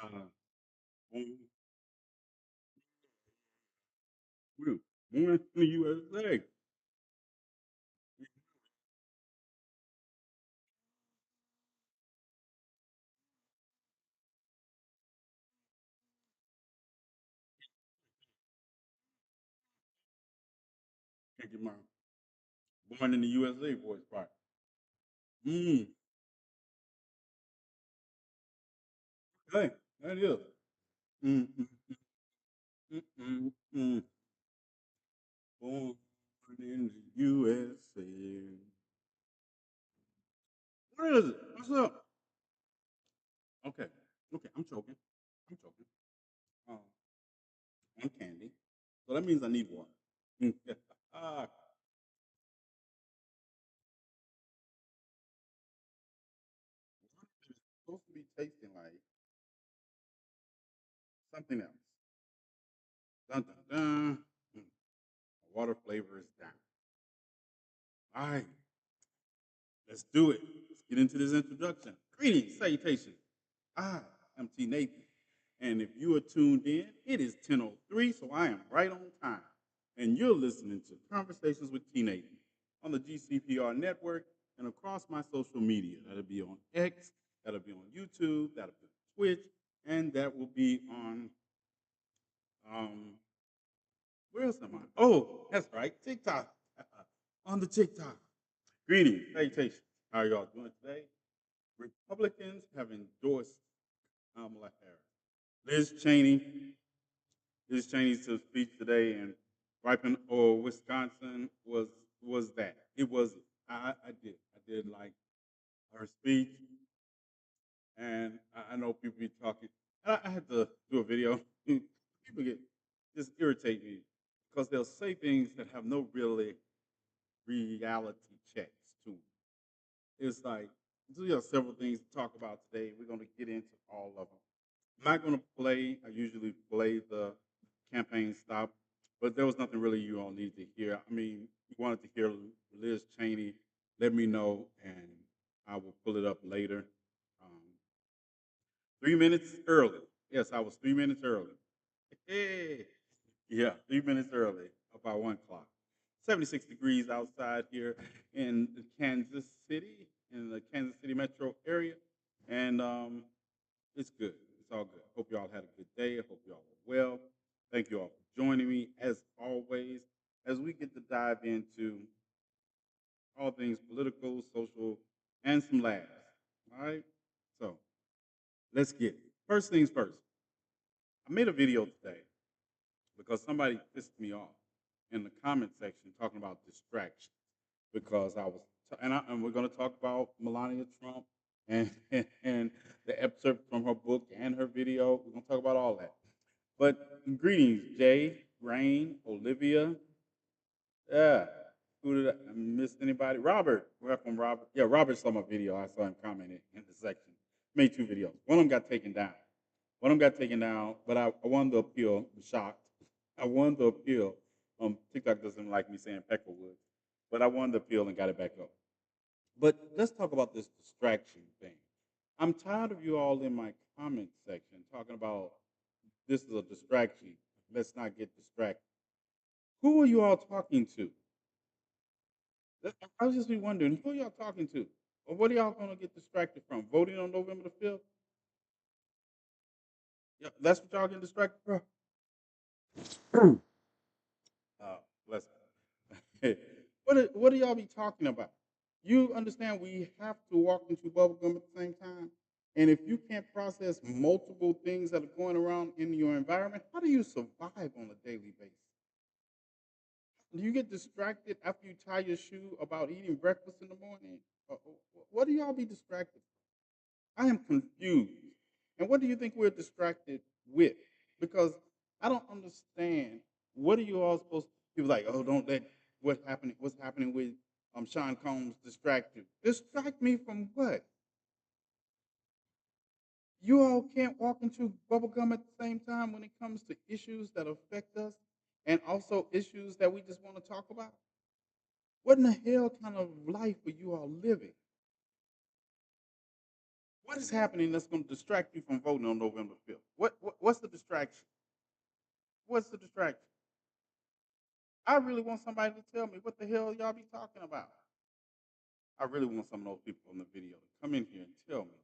Uh, born, born in the USA. Can't get my born in the USA voice right. Mm, hey, that is. Mm, mm, mm, mm, mm. Born in the USA. What is it? What's up? Okay, okay, I'm choking. I'm choking. Um, I'm candy. So that means I need one. Ah, it's supposed to be tasting like something else. Dun, dun, dun. Mm, water flavor is down. All right, let's do it. Let's get into this introduction. Greetings, salutations. I am TNathan. And if you are tuned in, it is 10:03, so I am right on time. And you're listening to Conversations with TNathan on the GCPR network and across my social media. That'll be on X, that'll be on YouTube, that'll be on Twitch, and that will be on um where else am I? Oh, that's right, TikTok. On the TikTok. Greetings, salutations. How are y'all doing today? Republicans have endorsed Kamala Harris. Liz Cheney, Liz Cheney's speech today in Ripon or Wisconsin was that. It was I did like her speech, and I know people be talking. I had to do a video. People get just irritate me because they'll say things that have no really reality checks to them. It's like we have several things to talk about today. We're going to get into all of them. I'm not going to play. I usually play the campaign stop, but there was nothing really you all need to hear. I mean, you wanted to hear Liz Cheney. Let me know, and I will pull it up later. Um, 3 minutes early. Yes, I was 3 minutes early. Hey, yeah, 3 minutes early, about 1 o'clock. 76 degrees outside here in Kansas City, in the Kansas City metro area, and it's good. It's all good. Hope y'all had a good day. I hope y'all are well. Thank you all for joining me as always as we get to dive into all things political, social, and some laughs. All right. So let's get it. First things first. I made a video today because somebody pissed me off in the comment section talking about distractions because I was and we're going to talk about Melania Trump and and the excerpt from her book and her video. We're going to talk about all that. But greetings, Jay, Rain, Olivia. Yeah. Who did I miss anybody? Robert. Welcome, Robert. Yeah, Robert saw my video. I saw him commenting in the section. Made two videos. One of them got taken down. One of them got taken down, but I won the appeal. I'm shocked. I won the appeal. TikTok doesn't like me saying Peckerwood, but I won the appeal and got it back up. But let's talk about this distraction thing. I'm tired of you all in my comment section talking about this is a distraction. Let's not get distracted. Who are you all talking to? I was just be wondering, who are y'all talking to? Or what are y'all going to get distracted from? Voting on November the 5th? Yeah, that's what y'all getting distracted from? Oh, bless her. What do y'all be talking about? You understand we have to walk into bubblegum at the same time? And if you can't process multiple things that are going around in your environment, how do you survive on a daily basis? Do you get distracted after you tie your shoe about eating breakfast in the morning? What do y'all be distracted from? I am confused. And what do you think we're distracted with? Because I don't understand. What are you all supposed to be like? Oh, don't let what's happening with Sean Combs distract you. Distract me from what? You all can't walk into bubblegum at the same time when it comes to issues that affect us and also issues that we just want to talk about. What in the hell kind of life are you all living? What is happening that's going to distract you from voting on November 5th? What's the distraction? What's the distraction? I really want somebody to tell me what the hell y'all be talking about. I really want some of those people on the video to come in here and tell me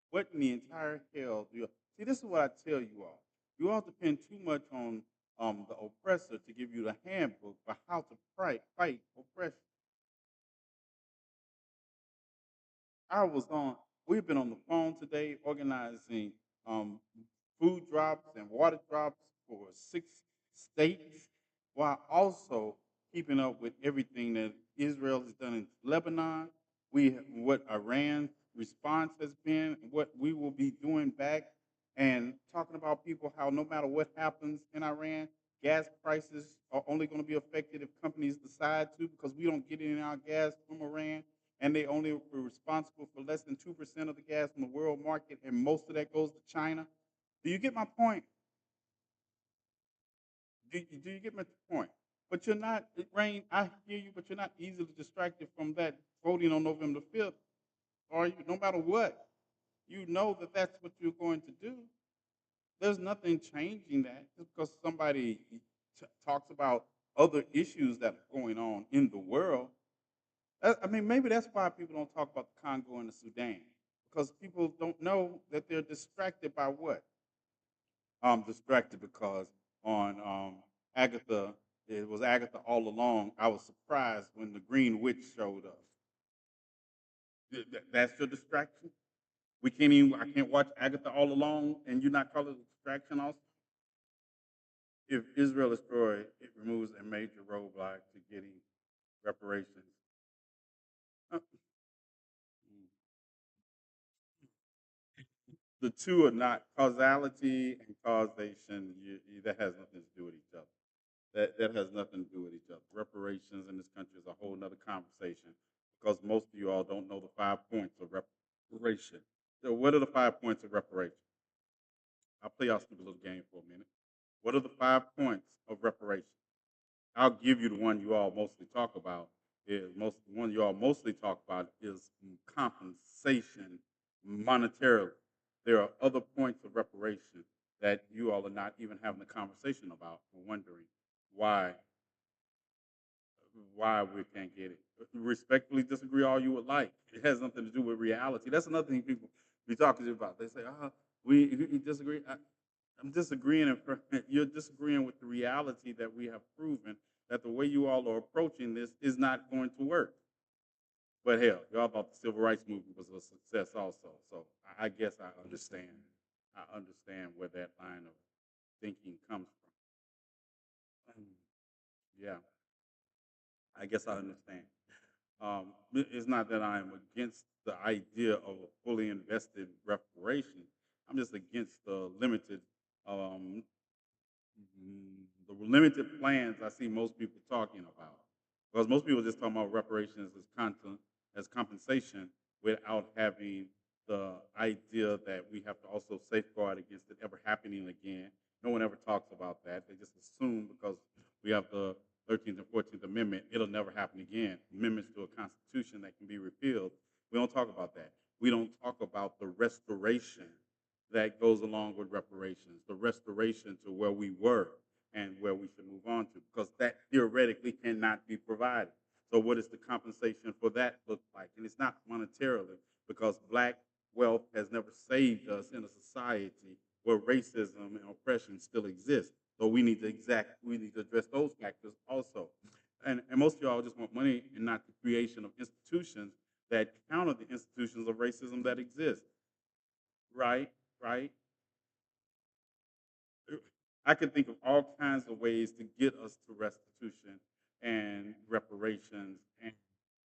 what in the entire hell do you see. This is what I tell you all. You all depend too much on the oppressor to give you the handbook for how to fight oppression. I was on. We've been on the phone today organizing um, food drops and water drops for 6 states, while also keeping up with everything that Israel has done in Lebanon. What Iran's response has been, what we will be doing back, and talking about people how no matter what happens in Iran, gas prices are only going to be affected if companies decide to, because we don't get any of our gas from Iran, and they only were responsible for less than 2% of the gas in the world market, and most of that goes to China. Do you get my point? Do you get my point? But you're not, Rain, I hear you, but you're not easily distracted from that voting on November 5th, are you? No matter what, you know that that's what you're going to do. There's nothing changing that just because somebody talks about other issues that are going on in the world. I mean, maybe that's why people don't talk about the Congo and the Sudan, because people don't know that they're distracted by what? I'm distracted because on Agatha, it was Agatha all along. I was surprised when the Green Witch showed up. That's your distraction. We can't even. I can't watch Agatha all along, and you not call it a distraction. Also, if Israel is destroyed, it removes a major roadblock to getting reparations. Uh, the two are not causality and causation. That has nothing to do with each other. That has nothing to do with each other. Reparations in this country is a whole nother conversation because most of you all don't know the 5 points of reparation. So what are the 5 points of reparation? I'll play y'all stupid little game for a minute. What are the 5 points of reparation? I'll give you the one you all mostly talk about. The one you all mostly talk about is compensation monetarily. There are other points of reparation that you all are not even having a conversation about. Or wondering why we can't get it. Respectfully disagree all you would like. It has nothing to do with reality. That's another thing people be talking about. They say, we disagree. I'm disagreeing. You're disagreeing with the reality that we have proven that the way you all are approaching this is not going to work. But hell, y'all thought the civil rights movement was a success also. So I guess I understand. I understand where that line of thinking comes from. Yeah, I guess I understand. It's not that I'm against the idea of a fully invested reparation. I'm just against um, the limited plans I see most people talking about. Because most people just talking about reparations as content, as compensation, without having the idea that we have to also safeguard against it ever happening again. No one ever talks about that. They just assume because we have the 13th and 14th Amendment, it'll never happen again. Amendments to a constitution that can be repealed. We don't talk about that. We don't talk about the restoration that goes along with reparations, the restoration to where we were and where we should move on to, because that theoretically cannot be provided. So, what does the compensation for that look like? And it's not monetarily, because black wealth has never saved us in a society where racism and oppression still exists. So we need to address those factors also. And most of y'all just want money and not the creation of institutions that counter the institutions of racism that exist. Right, right. I can think of all kinds of ways to get us to restitution and reparations and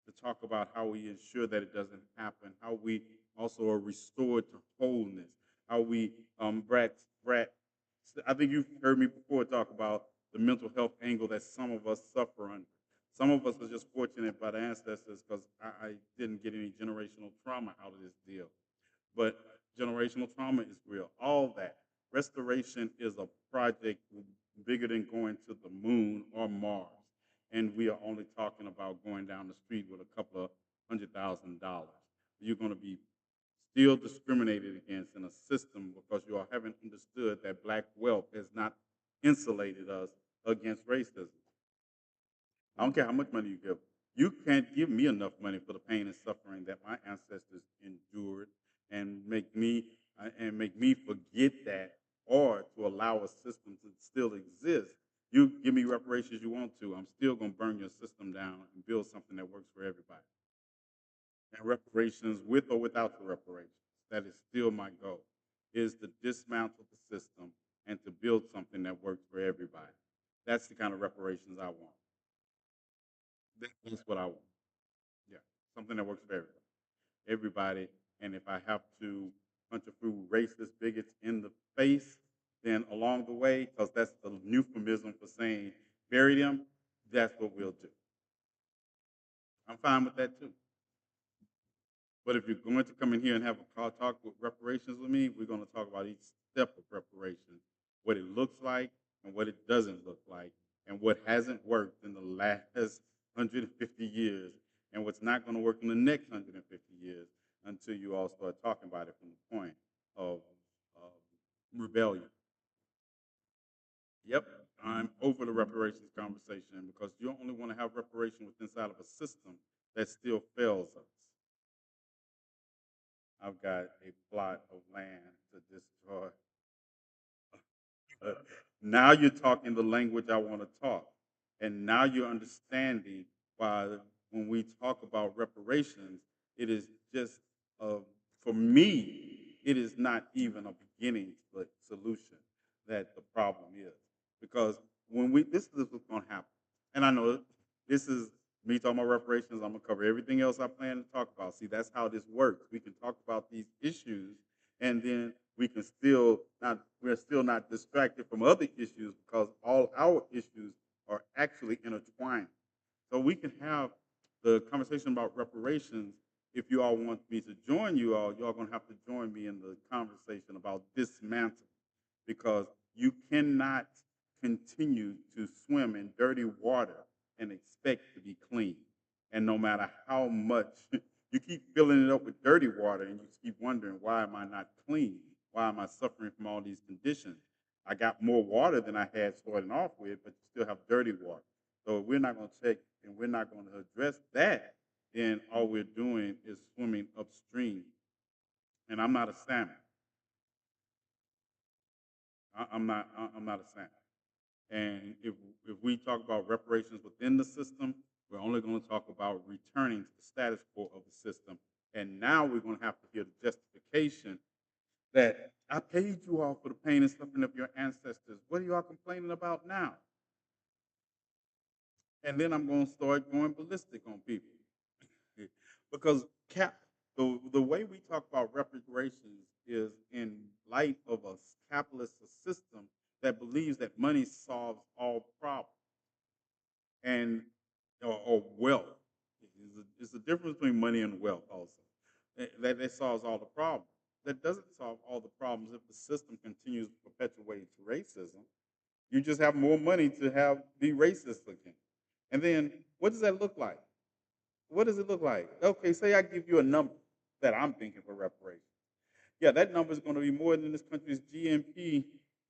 to talk about how we ensure that it doesn't happen, how we also are restored to wholeness, how we, Brett, I think you've heard me before talk about the mental health angle that some of us suffer under. Some of us are just fortunate by the ancestors because I didn't get any generational trauma out of this deal. But generational trauma is real. All that. Restoration is a project bigger than going to the moon or Mars. And we are only talking about going down the street with a couple of $100,000. You're going to be still discriminated against in a system because you all haven't understood that black wealth has not insulated us against racism. I don't care how much money you give. You can't give me enough money for the pain and suffering that my ancestors endured and make me forget that, or to allow a system to still exist. You give me reparations you want to, I'm still gonna burn your system down and build something that works for everybody. And reparations, with or without the reparations, that is still my goal, is to dismantle the system and to build something that works for everybody. That's the kind of reparations I want. That's what I want. Yeah, something that works for everybody. Everybody, and if I have to punch a few racist bigots in the face, then along the way, because that's the euphemism for saying bury them, that's what we'll do. I'm fine with that too. But if you're going to come in here and have a talk with reparations with me, we're going to talk about each step of reparation, what it looks like and what it doesn't look like, and what hasn't worked in the last 150 years, and what's not going to work in the next 150 years until you all start talking about it from the point of rebellion. Yep, I'm over the reparations conversation because you only want to have reparation within inside of a system that still fails us. I've got a plot of land to destroy. Uh, Now you're talking the language I want to talk. And now you're understanding why when we talk about reparations, it is just, uh, for me, it is not even a beginning solution that the problem is. Because this is what's going to happen. And I know this is me talking about reparations. I'm going to cover everything else I plan to talk about. See, that's how this works. We can talk about these issues and then we're still not distracted from other issues because all our issues are actually intertwined. So we can have the conversation about reparations. If you all want me to join you all going to have to join me in the conversation about dismantling, because you cannot continue to swim in dirty water and expect to be clean. And no matter how much you keep filling it up with dirty water and you keep wondering, why am I not clean? Why am I suffering from all these conditions? I got more water than I had starting off with, but you still have dirty water. So if we're not going to check and we're not going to address that, then all we're doing is swimming upstream. And I'm not a salmon. I'm not a salmon. And if we talk about reparations within the system, we're only going to talk about returning to the status quo of the system. And now we're going to have to hear the justification that I paid you all for the pain and suffering of your ancestors. What are y'all complaining about now? And then I'm going to start going ballistic on people. Because the way we talk about reparations is in light of a capitalist system that believes that money solves all problems and or wealth. It's a difference between money and wealth also. That solves all the problems. That doesn't solve all the problems if the system continues to perpetuate racism. You just have more money to be racist again. And then what does that look like? What does it look like? Okay, say I give you a number that I'm thinking for reparations. Yeah, that number is going to be more than this country's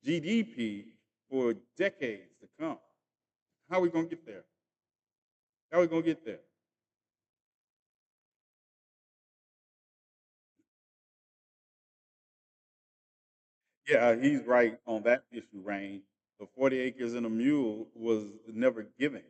GDP for decades to come. How are we going to get there? How are we going to get there? Yeah, he's right on that issue, Rain. The 40 acres and a mule was never given.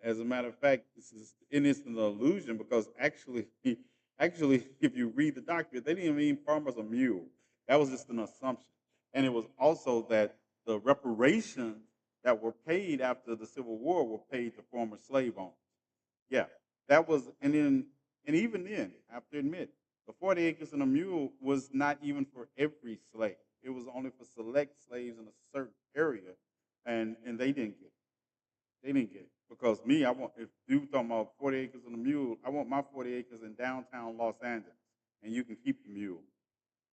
As a matter of fact, it's an illusion because actually, if you read the document, they didn't mean farmers a mule. That was just an assumption, and it was also that the reparations that were paid after the Civil War were paid to former slave owners. Yeah, that was, and even then, I have to admit, the 40 acres and a mule was not even for every slave. It was only for select slaves in a certain area, and they didn't get it. They didn't get it because me, I want if you talking about 40 acres and a mule, I want my 40 acres in downtown Los Angeles, and you can keep the mule.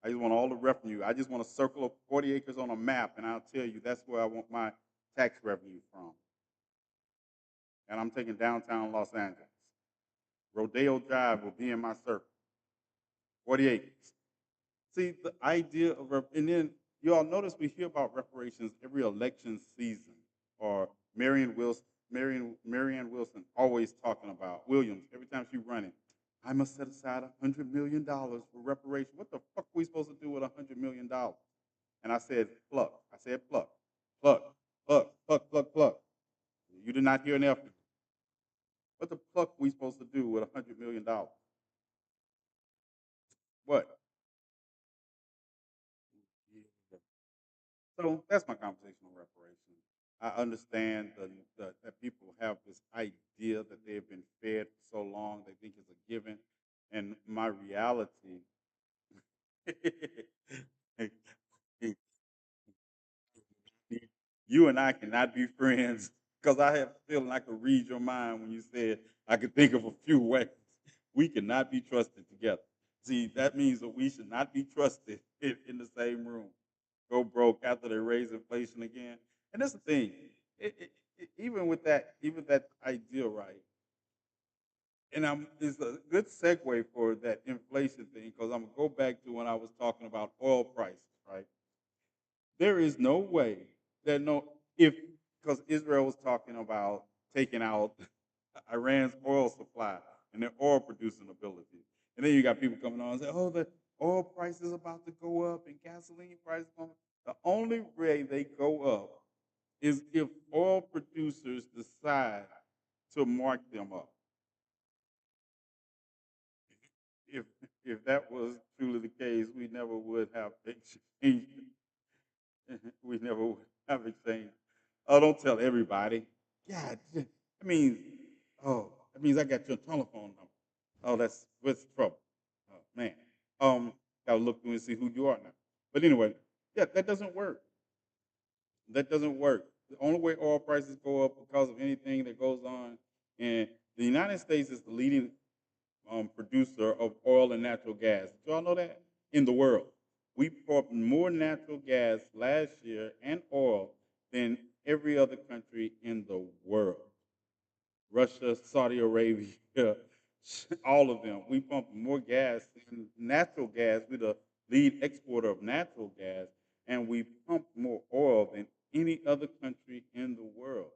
I just want all the revenue. I just want to circle up 40 acres on a map, and I'll tell you that's where I want my tax revenue from. And I'm taking downtown Los Angeles. Rodeo Drive will be in my circle. 40 acres. See, the idea of, and then you all notice we hear about reparations every election season, or Marianne Wilson always talking about Williams every time she running. I must set aside $100 million for reparations. What the fuck are we supposed to do with $100 million? And I said, pluck. I said, pluck, pluck, pluck, pluck, pluck, pluck. You did not hear an F. What the fuck we supposed to do with $100 million? What? So that's my conversation on reparations. I understand that people have this idea that they have been fed for so long, they think it's a given. And my reality, you and I cannot be friends because I have a feeling I could read your mind when you said I could think of a few ways. We cannot be trusted together. See, that means that we should not be trusted in the same room. Go broke after they raise inflation again. And that's the thing. Even that idea, right? And it's a good segue for that inflation thing because I'm gonna go back to when I was talking about oil prices, right? There is no way that no if because Israel was talking about taking out Iran's oil supply and their oil producing ability. And then you got people coming on and say, oh, the oil price is about to go up and gasoline prices going. The only way they go up is if oil producers decide to mark them up. If if that was truly the case, we never would have exchange. We never would have exchange. Oh, don't tell everybody. God, I mean, oh, that means I got your telephone number. Oh, that's what's trouble. Oh man. Gotta look through and see who you are now. But anyway, yeah, that doesn't work. That doesn't work. The only way oil prices go up because of anything that goes on, and the United States is the leading producer of oil and natural gas. Did y'all know that? In the world. We pumped more natural gas last year and oil than every other country in the world. Russia, Saudi Arabia, all of them. We pump more gas and natural gas. We're the lead exporter of natural gas, and we pump more oil than any other country in the world.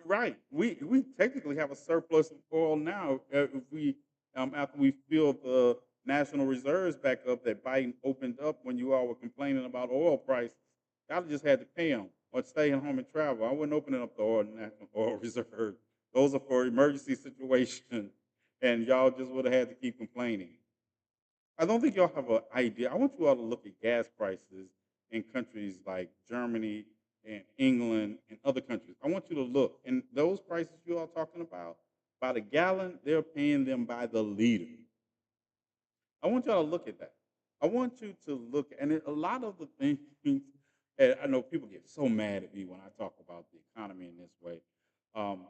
Right. We technically have a surplus of oil now. If we after we filled the national reserves back up that Biden opened up when you all were complaining about oil prices, y'all just had to pay them or stay at home and travel. I wasn't opening up the national oil reserve. Those are for emergency situations, and y'all just would have had to keep complaining. I don't think y'all have an idea. I want you all to look at gas prices in countries like Germany and England and other countries. I want you to look. And those prices you all talking about, by the gallon, they're paying them by the liter. I want y'all to look at that. I want you to look, and a lot of the things, and I know people get so mad at me when I talk about the economy in this way. Um,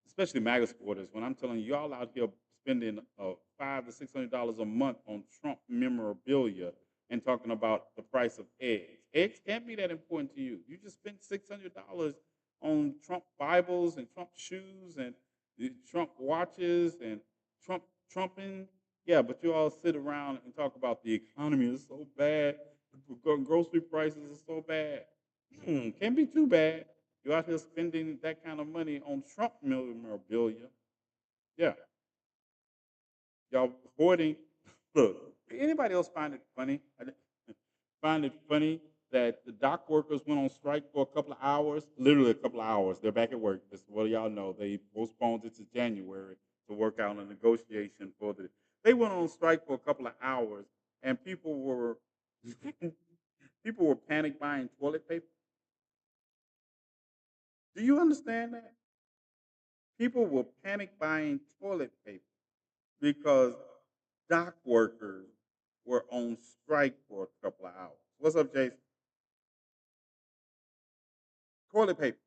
Especially MAGA supporters, when I'm telling you, y'all out here spending $500 to $600 a month on Trump memorabilia and talking about the price of eggs. Eggs can't be that important to you. You just spent $600 on Trump Bibles and Trump shoes and Trump watches and Trumping. Yeah, but you all sit around and talk about the economy is so bad, grocery prices are so bad. Can't be too bad. You're out here spending that kind of money on Trump memorabilia. Yeah, y'all hoarding. Look, anybody else find it funny? Find it funny that the dock workers went on strike for a couple of hours, literally a couple of hours. They're back at work. This is what y'all know. They postponed it to January to work out a negotiation for the. They went on strike for a couple of hours, and people were people were panic buying toilet paper. Do you understand that? People were panic buying toilet paper because dock workers were on strike for a couple of hours. What's up, Jason? Toilet paper.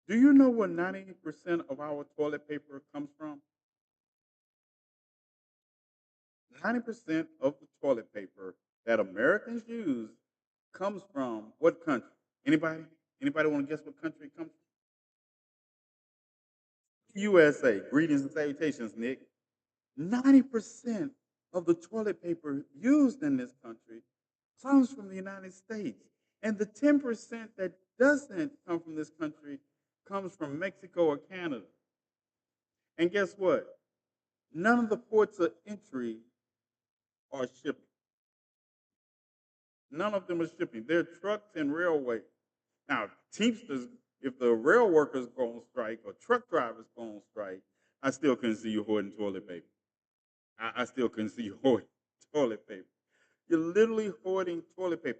Do you know where 90% of our toilet paper comes from? 90% of the toilet paper that Americans use comes from what country? Anybody? Anybody want to guess what country it comes from? USA. Greetings and salutations, Nick. 90% of the toilet paper used in this country comes from the United States. And the 10% that doesn't come from this country comes from Mexico or Canada. And guess what? None of the ports of entry are shipping. None of them are shipping. They're trucks and railways. Now, Teamsters, if the rail workers go on strike or truck drivers go on strike, I still couldn't see you hoarding toilet paper. I still couldn't see you hoarding toilet paper. You're literally hoarding toilet paper.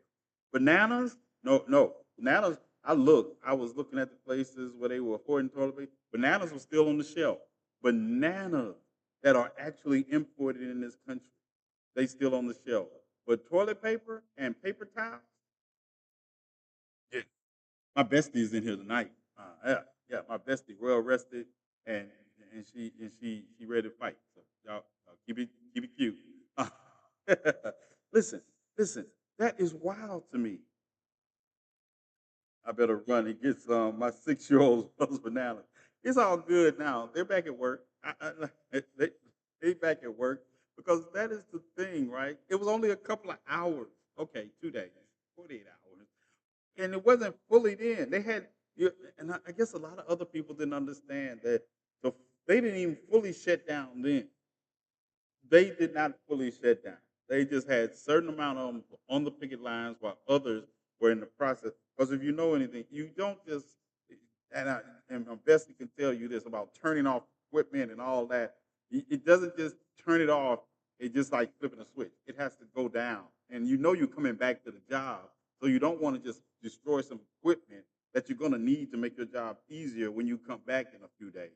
Bananas? No, no. Bananas, I was looking at the places where they were hoarding toilet paper. Bananas were still on the shelf. Bananas that are actually imported in this country, they still on the shelf. But toilet paper and paper towels, yeah. My bestie is in here tonight. Yeah, yeah, my bestie, well rested, and she ready to fight. So y'all keep it cute. Uh, listen, listen, that is wild to me. I better run and get some. My 6 year old loves bananas. It's all good now. They're back at work. They back at work because that is the thing, right? It was only a couple of hours. Okay, 2 days, 48 hours, and it wasn't fully then. They had, and I guess a lot of other people didn't understand that the, they didn't even fully shut down then. They did not fully shut down. They just had certain amount of them on the picket lines while others were in the process. Because if you know anything, you don't just and my bestie can tell you this about turning off equipment and all that. It doesn't just turn it off. It just like flipping a switch. It has to go down, and you know you're coming back to the job, so you don't want to just destroy some equipment that you're going to need to make your job easier when you come back in a few days.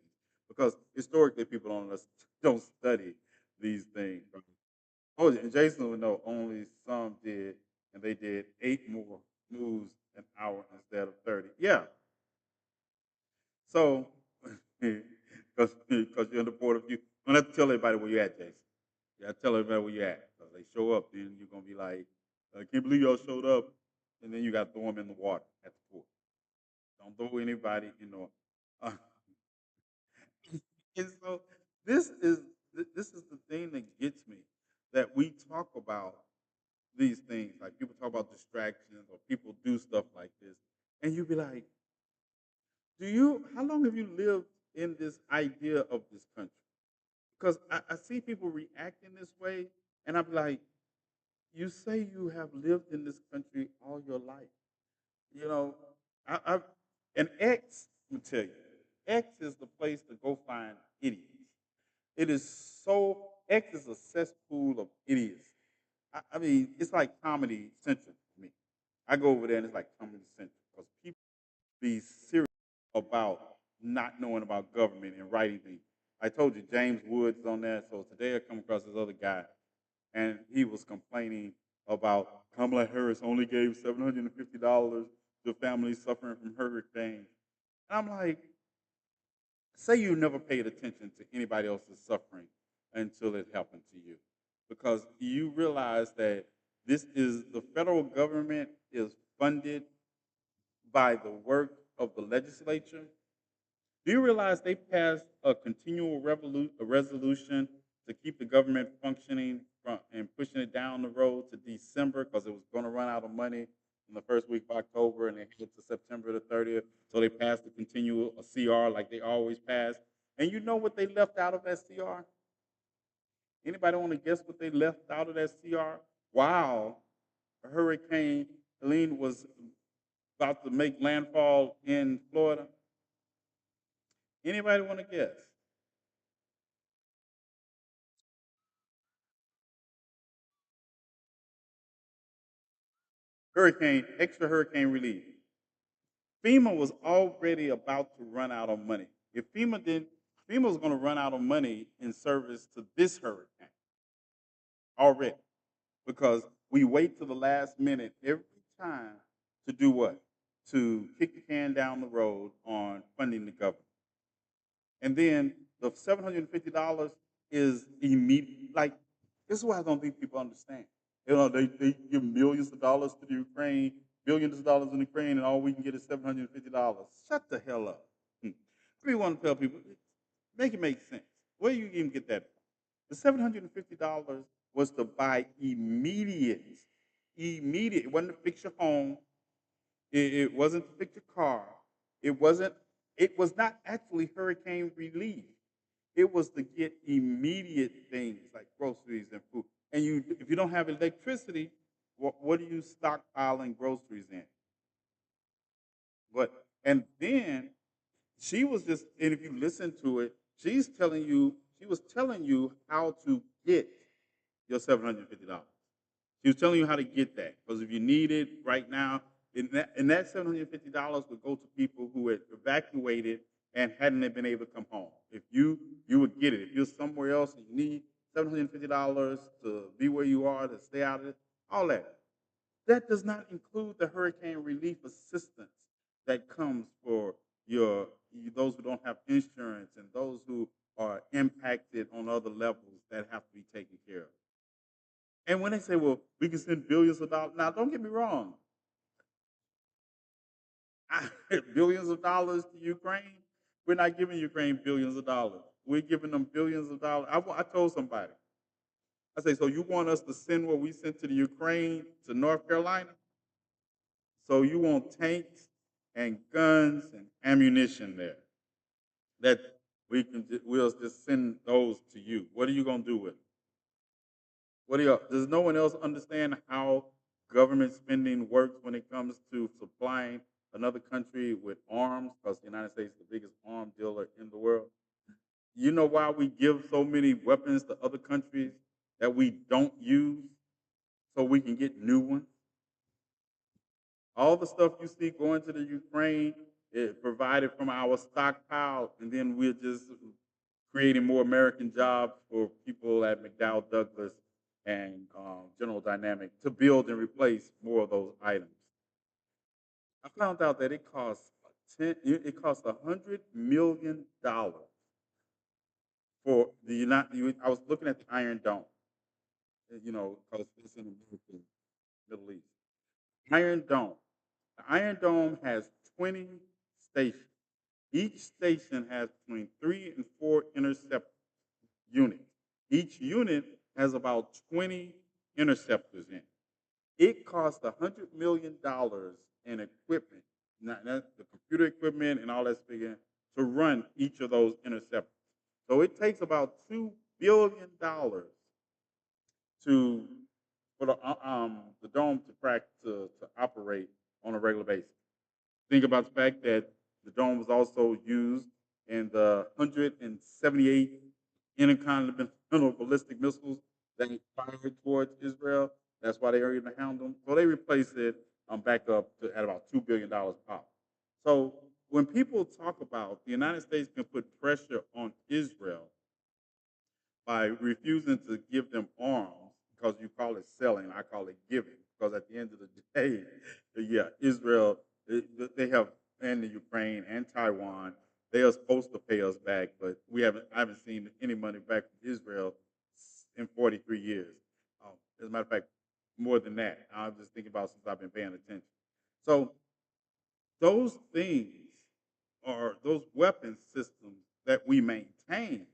Because historically, people don't study these things. Oh, and Jason would know only some did, and they did 8 more moves an hour instead of 30. Yeah. So, because you're in the port of view, you don't have to tell everybody where you're at, Jason. You got to tell everybody where you're at. Because they show up, then you're going to be like, I can't believe y'all showed up. And then you got to throw them in the water at the port. Don't throw anybody in the uh, And so this is this is the thing that gets me, that we talk about these things, like people talk about distractions or people do stuff like this, and you be like, do you? How long have you lived in this idea of this country? Because I see people reacting this way, and I'm like, you say you have lived in this country all your life. You know, I and X, let me tell you, X is the place to go find idiots. It is so X is a cesspool of idiots. I mean, it's like Comedy Central for me. I go over there and it's like Comedy Central because people be serious about not knowing about government and writing things. I told you James Woods is on there, so today I come across this other guy, and he was complaining about Kamala Harris only gave $750 to families suffering from hurricane. And I'm like, say you never paid attention to anybody else's suffering until it happened to you, because you realize that this is the federal government is funded by the work of the legislature. Do you realize they passed a continual a resolution to keep the government functioning and pushing it down the road to December because it was going to run out of money in the first week of October, and it hit to September the 30th. So they passed a continual a CR like they always pass. And you know what they left out of that CR? Anybody want to guess what they left out of that CR? While Hurricane Helene was about to make landfall in Florida. Anybody want to guess? Extra hurricane relief. FEMA was already about to run out of money. If FEMA didn't, FEMA was going to run out of money in service to this hurricane already, because we wait to the last minute every time to do what? To kick the can down the road on funding the government. And then the $750 is immediate. Like, this is why I don't think people understand. You know, they give millions of dollars to the Ukraine, billions of dollars in Ukraine, and all we can get is $750. Shut the hell up. Hmm. We want to tell people, make it make sense. Where do you even get that from? The $750 was to buy immediate. It wasn't to fix your home. It wasn't to fix your car. It wasn't. It was not actually hurricane relief. It was to get immediate things like groceries and food. And if you don't have electricity, what are you stockpiling groceries in? But and then she was just, and if you listen to it, she was telling you how to get your $750. She was telling you how to get that because if you need it right now, and that $750 would go to people who had evacuated and hadn't been able to come home. If you would get it. If you're somewhere else and you need $750 to be where you are to stay out of it, all that. That does not include the hurricane relief assistance that comes for those who don't have insurance and those who are impacted on other levels that have to be taken care of. And when they say, well, we can send billions of dollars, now don't get me wrong, billions of dollars to Ukraine, we're not giving Ukraine billions of dollars. We're giving them billions of dollars. I told somebody, I say, so you want us to send what we sent to the Ukraine to North Carolina? So you want tanks and guns and ammunition there that we'll just send those to you. What are you gonna do with it? Does no one else understand how government spending works when it comes to supplying another country with arms? Because the United States is the biggest arm dealer in the world. You know why we give so many weapons to other countries that we don't use so we can get new ones? All the stuff you see going to the Ukraine is provided from our stockpile, and then we're just creating more American jobs for people at McDowell Douglas and General Dynamic to build and replace more of those items. I found out that it costs $100 million for the United. I was looking at the Iron Dome, because it's in the Middle East. Iron Dome. The Iron Dome has 20 stations. Each station has between 3 and 4 intercept units. Each unit has about 20 interceptors in it. It costs $100 million in equipment, not the computer equipment and all that speaking, to run each of those interceptors. So it takes about $2 billion to for the dome to operate on a regular basis. Think about the fact that the dome was also used in the 178 intercontinental ballistic missiles that fired towards Israel. That's why they were able to handle them. So they replaced it back up at about $2 billion pop. So when people talk about the United States can put pressure on Israel by refusing to give them arms because you call it selling, I call it giving. Because at the end of the day, yeah, Israel, they have, and the Ukraine and Taiwan, they are supposed to pay us back, but I haven't seen any money back from Israel in 43 years. As a matter of fact, more than that. I'm just thinking about since I've been paying attention. So those things are those weapon systems that we maintain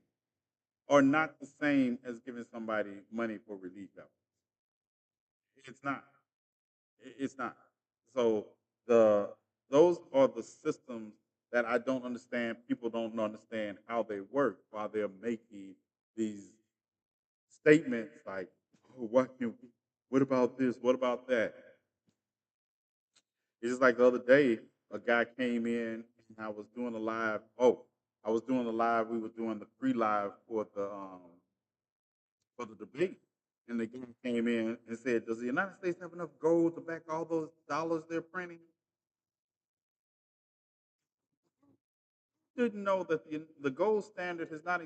are not the same as giving somebody money for relief efforts. It's not. It's not. So the those are the systems that I don't understand. People don't understand how they work while they're making these statements like, "Oh, what about this? What about that?" It's just like the other day, a guy came in and I was doing a live. Oh, I was doing a live. We were doing the pre-live for the debate. And the guy came in and said, "Does the United States have enough gold to back all those dollars they're printing?" Didn't know that the gold standard has not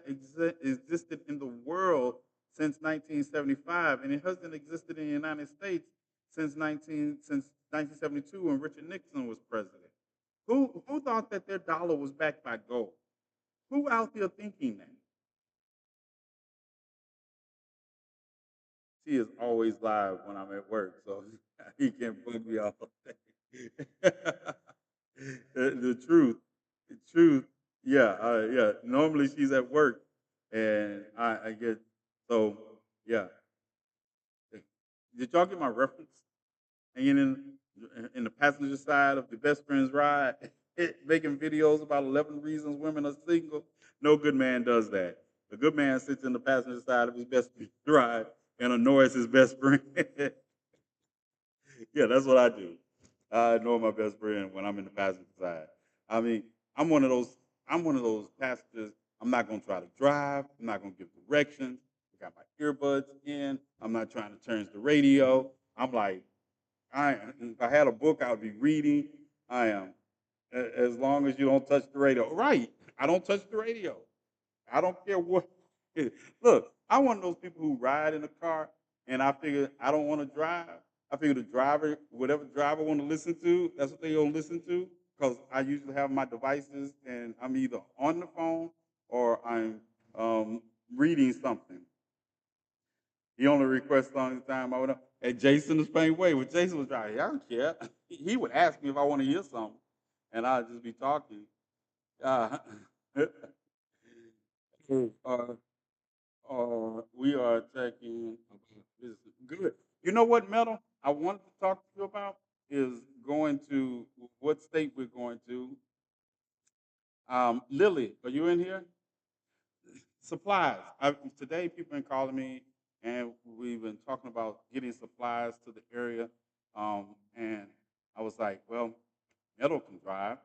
existed in the world since 1975, and it hasn't existed in the United States since 1972 when Richard Nixon was president. Who thought that their dollar was backed by gold? Who out there thinking that? She is always live when I'm at work, so he can bug me all day. The truth, the truth. Yeah, yeah. Normally she's at work, And I get so yeah. Did y'all get my reference? Hanging in the passenger side of the best friend's ride, making videos about 11 reasons women are single. No good man does that. The good man sits in the passenger side of his best friend's ride and annoys his best friend. Yeah, that's what I do. I know my best friend when I'm in the passenger side. I mean, I'm one of those. I'm one of those passengers. I'm not gonna try to drive. I'm not gonna give directions. I got my earbuds in. I'm not trying to change the radio. I'm like, if I had a book, I would be reading. I am. As long as you don't touch the radio. Right. I don't touch the radio. I don't care what. Look, I'm one of those people who ride in a car, and I figure I don't want to drive. I figure the driver, whatever driver want to listen to, that's what they gonna listen to. Because I usually have my devices, and I'm either on the phone or I'm reading something. He only requests on the time I would. And Jason the same way. When Jason was driving, I don't care. He would ask me if I want to hear something, and I'd just be talking. Uh, uh, we are checking this. Good. You know what, Metal? I wanted to talk to you about is going to what state we're going to. Lily, are you in here? Supplies. Today, people been calling me, and we've been talking about getting supplies to the area. And I was like, well, Metal can drive.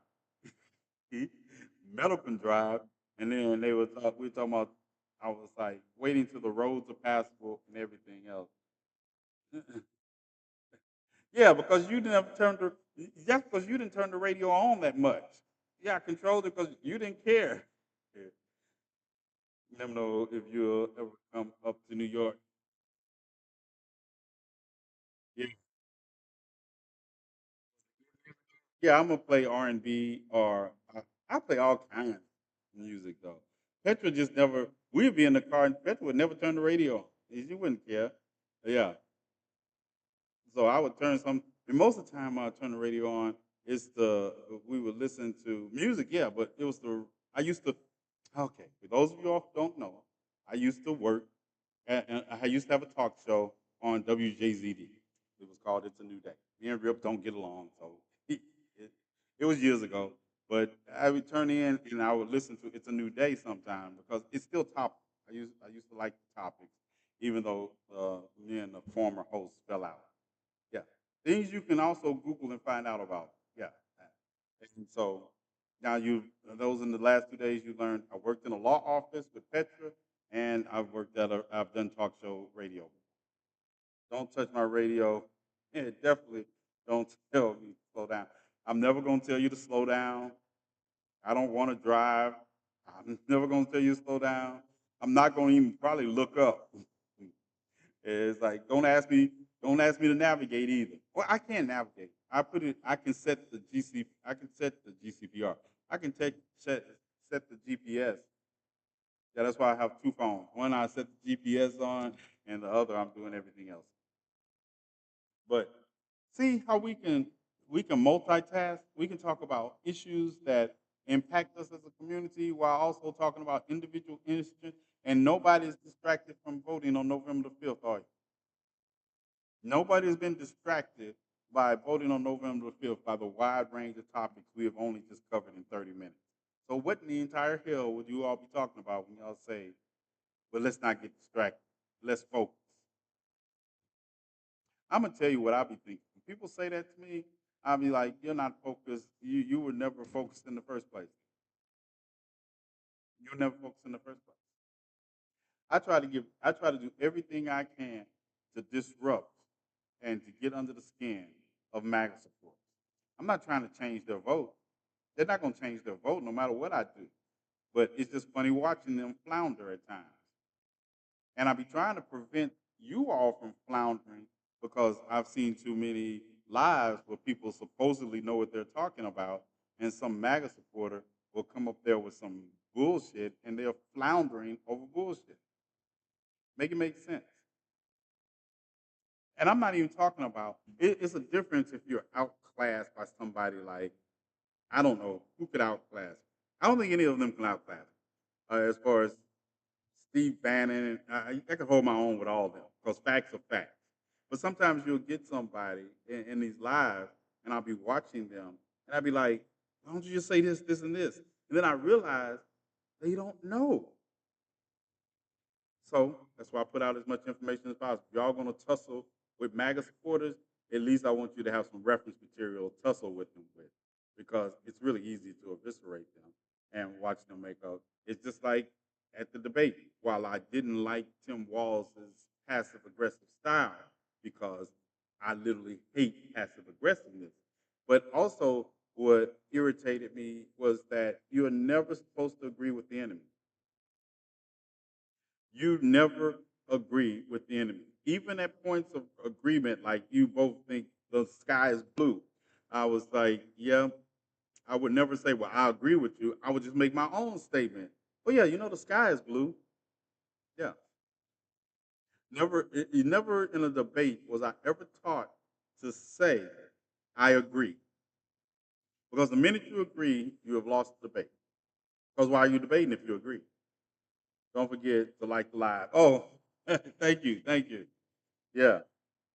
Metal can drive. And then we were talking about. I was like waiting till the roads are passable and everything else. Yeah, because you didn't have turned the just because you didn't turn the radio on that much. Yeah, I controlled it because you didn't care. Yeah. Let me know if you'll ever come up to New York. Yeah, yeah, I'm gonna play R&B or I play all kinds of music though. Petra just never. We'd be in the car and Petra would never turn the radio on. She wouldn't care. Yeah, so I would turn some. And most of the time, I turn the radio on. It's the we would listen to music. Yeah, but it was the I used to. Okay, for those of you all who don't know, I used to work. And I used to have a talk show on WJZD. It was called "It's a New Day." Me and Rip don't get along, so it, it was years ago. But I would turn in and I would listen to "It's a New Day" sometime because it's still top. I used to like the topics, even though me and the former host fell out. Yeah. Things you can also Google and find out about. Yeah. And so now those in the last 2 days you learned I worked in a law office with Petra and I've done talk show radio. Don't touch my radio. Yeah, definitely don't tell me to slow down. I'm never gonna tell you to slow down. I don't want to drive. I'm never gonna tell you to slow down. I'm not gonna even probably look up. It's like don't ask me to navigate either. Well, I can't navigate. I can set the GC, I can set the GCPR. I can set the GPS. Yeah, that's why I have two phones. One I set the GPS on, and the other I'm doing everything else. But see how we can multitask. We can talk about issues that impact us as a community while also talking about individual issues. And nobody's distracted from voting on November the 5th, are you? Nobody's been distracted by voting on November the 5th by the wide range of topics we have only just covered in 30 minutes. So, what in the entire hell would you all be talking about when y'all say, well, let's not get distracted? Let's focus. I'm going to tell you what I'll be thinking. When people say that to me, I'll be like, you're not focused. You were never focused in the first place. You were never focused in the first place. I try to do everything I can to disrupt and to get under the skin of MAGA supporters. I'm not trying to change their vote. They're not going to change their vote no matter what I do. But it's just funny watching them flounder at times. And I be trying to prevent you all from floundering because I've seen too many lives where people supposedly know what they're talking about, and some MAGA supporter will come up there with some bullshit and they're floundering over bullshit. Make it make sense. And I'm not even talking about it's a difference if you're outclassed by somebody like I don't know who could outclass. I don't think any of them can outclass as far as Steve Bannon. I can hold my own with all of them because facts are facts. But sometimes you'll get somebody in these lives, and I'll be watching them, and I'll be like, "Why don't you just say this, this, and this?" And then I realize they don't know. So that's why I put out as much information as possible. If y'all gonna tussle with MAGA supporters, at least I want you to have some reference material to tussle with them with, because it's really easy to eviscerate them and watch them make up. It's just like at the debate. While I didn't like Tim Walz's passive aggressive style because I literally hate passive aggressiveness, but also what irritated me was that you're never supposed to agree with the enemy. You never agree with the enemy. Even at points of agreement, like you both think the sky is blue. I was like, yeah, I would never say, well, I agree with you. I would just make my own statement. Oh, yeah, the sky is blue. Yeah. Never in a debate was I ever taught to say, I agree. Because the minute you agree, you have lost the debate. Because why are you debating if you agree? Don't forget to like the live. Oh, thank you. Thank you. Yeah.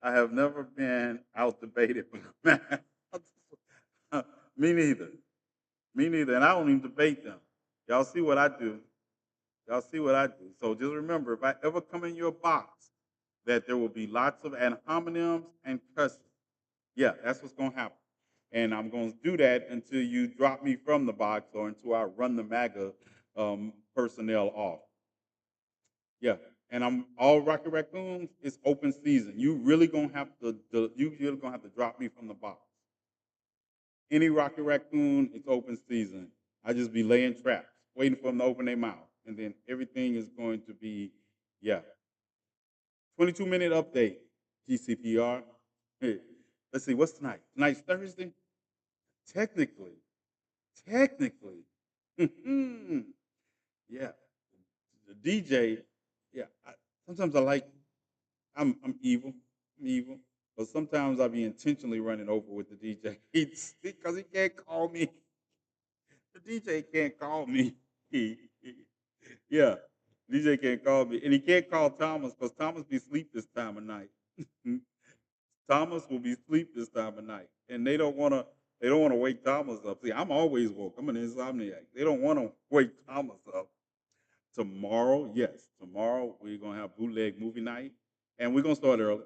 I have never been out debated. Me neither. Me neither. And I don't even debate them. Y'all see what I do. Y'all see what I do. So just remember, if I ever come in your box, that there will be lots of ad hominems and cussing. Yeah, that's what's going to happen. And I'm going to do that until you drop me from the box or until I run the MAGA personnel off. Yeah. And I'm all Rocket Raccoons. It's open season. You really gonna have to. You really gonna have to drop me from the box. Any Rocket Raccoon, it's open season. I just be laying traps, waiting for them to open their mouth, and then everything is going to be, yeah. 22-minute update. GCPR. Hey, let's see. What's tonight? Tonight's Thursday. Technically, technically. Yeah. The DJ. Yeah. Sometimes I like I'm evil. I'm evil. But sometimes I'll be intentionally running over with the DJ because he can't call me. The DJ can't call me. Yeah, DJ can't call me, and he can't call Thomas because Thomas be asleep this time of night. Thomas will be asleep this time of night, and they don't want to. They don't want to wake Thomas up. See, I'm always woke. I'm an insomniac. They don't want to wake Thomas up. Tomorrow, yes, tomorrow we're gonna have bootleg movie night, and we're gonna start early.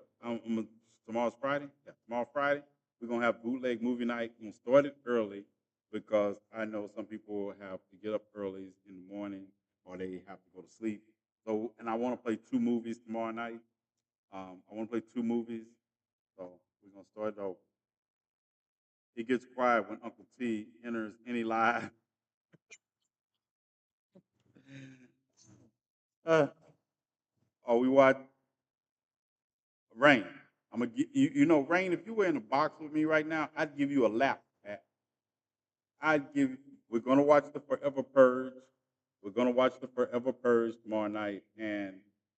Tomorrow's Friday. Yeah, tomorrow Friday we're gonna have bootleg movie night. We're gonna start it early because I know some people have to get up early in the morning or they have to go to sleep. So, and I want to play two movies tomorrow night. I want to play two movies, so we're gonna start it over. It gets quiet when Uncle T enters any live. uh, or we watch Rain. I'm gonna get Rain. If you were in a box with me right now, I'd give you a lap. Pat. I'd give. We're gonna watch the Forever Purge. We're gonna watch the Forever Purge tomorrow night, and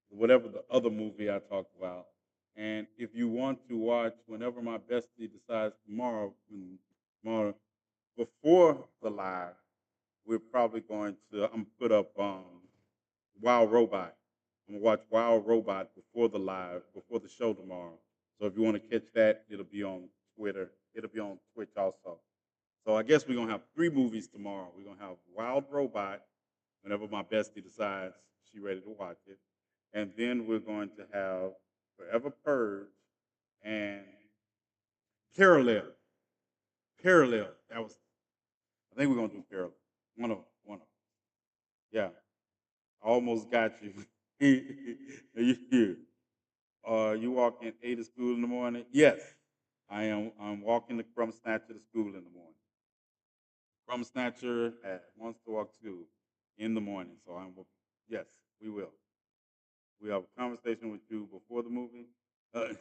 whatever the other movie I talked about. And if you want to watch, whenever my bestie decides tomorrow before the live, we're probably going to. I'm put up Wild Robot. I'm gonna watch Wild Robot before the live, before the show tomorrow. So if you want to catch that, it'll be on Twitter. It'll be on Twitch also. So I guess we're gonna have three movies tomorrow. We're gonna have Wild Robot whenever my bestie decides she's ready to watch it, and then we're going to have Forever Purge and Parallel. Parallel. That was. I think we're gonna do Parallel. One of them. One of them. Yeah. I almost got you. you. You walking A to school in the morning? Yes, I am. I'm walking the crumb snatcher to school in the morning. Crumb snatcher wants to walk to school in the morning. So I'm. Yes, we will. We have a conversation with you before the movie. Uh,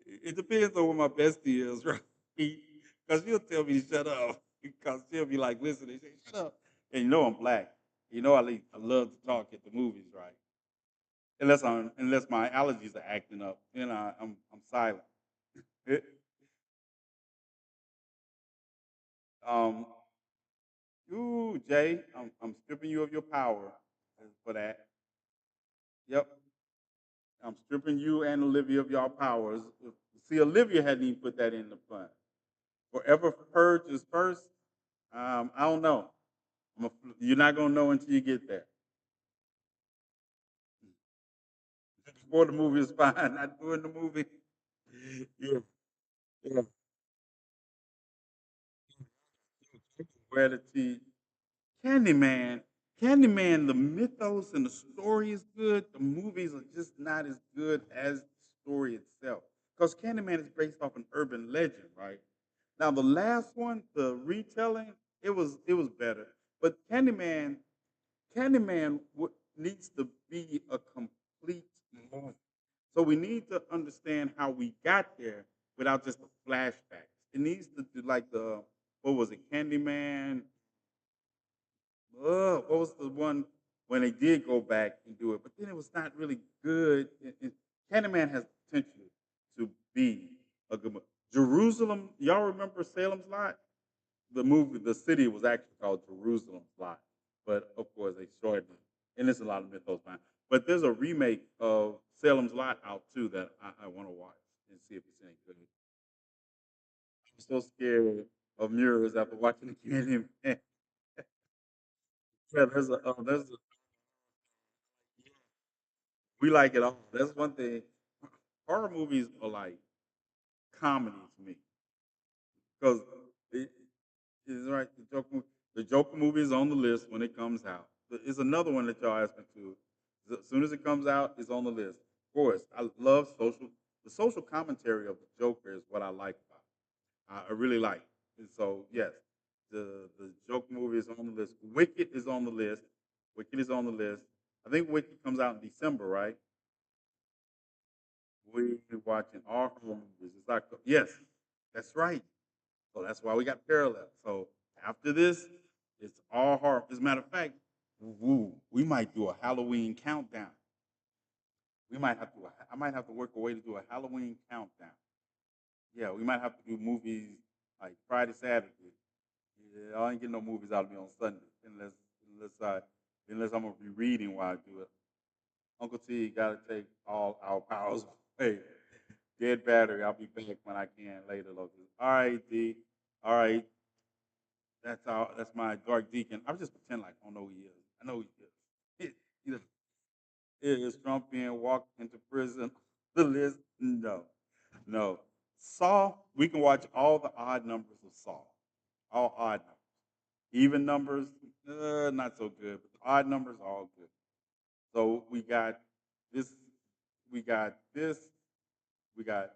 it depends on what my bestie is, right? Because she'll tell me to shut up. Because she'll be like, listen, and say, shut up. And I'm black. I love to talk at the movies, right? Unless my allergies are acting up, I'm silent. It, um, ooh, Jay, I'm stripping you of your power. for that. Yep. I'm stripping you and Olivia of y'all powers. See, Olivia hadn't even put that in the fund. Forever purge is first. I don't know. You're not gonna know until you get there. Before the movie is fine. Not during the movie. Yeah, yeah. Gratitude. Candyman, Candyman, the mythos and the story is good. The movies are just not as good as the story itself. Because Candyman is based off an urban legend, right? Now the last one, the retelling, it was better. But Candyman needs to be a complete movie. So we need to understand how we got there without just the flashbacks. It needs to do like the what was it, Candyman, what was the one when they did go back and do it? But then it was not really good. Candyman has potential to be a good movie. Jerusalem, y'all remember Salem's Lot? The movie, the city was actually called Jerusalem's Lot, but of course they shortened it, and there's a lot of mythos behind. But there's a remake of Salem's Lot out too that I want to watch and see if it's any good. I'm so scared of mirrors after watching the Candyman. Yeah, we like it all. That's one thing. Horror movies are like comedy to me because it is right. The Joker movie is on the list when it comes out. It's another one that y'all asked me to. As soon as it comes out, it's on the list. Of course, I love the social commentary of the Joker is what I like about it. I really like. It. And so yes, the Joker movie is on the list. Wicked is on the list. Wicked is on the list. I think Wicked comes out in December, right? We watching all horror movies. It's like yes, that's right. So that's why we got parallel. So after this, it's all horror. As a matter of fact, we might do a Halloween countdown. We might have to. I might have to work a way to do a Halloween countdown. Yeah, we might have to do movies like Friday, Saturday. Yeah, I ain't getting no movies out of me on Sunday unless I unless I'm gonna be reading while I do it. Uncle T got to take all our powers away. Dead battery. I'll be back when I can later, Locust. All right, D. All right. That's my dark deacon. I'm just pretend like I don't know who he is. I know who he is. Either is Trump being walked into prison. The list, no, no. Saw, we can watch all the odd numbers of Saw. All odd numbers. Even numbers, not so good. But the odd numbers, all good. So this, we got this, we got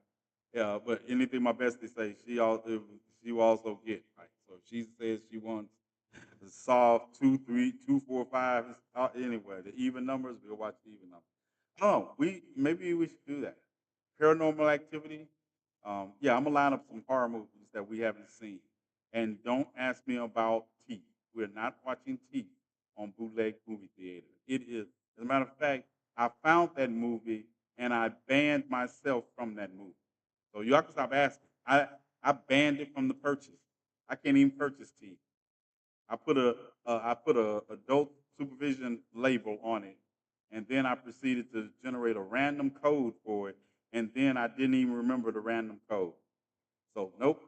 but anything my bestie say, she will also get right. So if she says she wants to solve 2, 3, 2, 4, 5. Anyway, the even numbers, we'll watch the even numbers. Oh, maybe we should do that. Paranormal Activity. Yeah, I'm gonna line up some horror movies that we haven't seen, and don't ask me about Teeth. We're not watching Teeth on bootleg movie theater. It is, as a matter of fact, I found that movie and I banned myself from that movie. So y'all can stop asking. I banned it from the purchase. I can't even purchase Teeth. I put a adult supervision label on it, and then I proceeded to generate a random code for it, and then I didn't even remember the random code. So nope,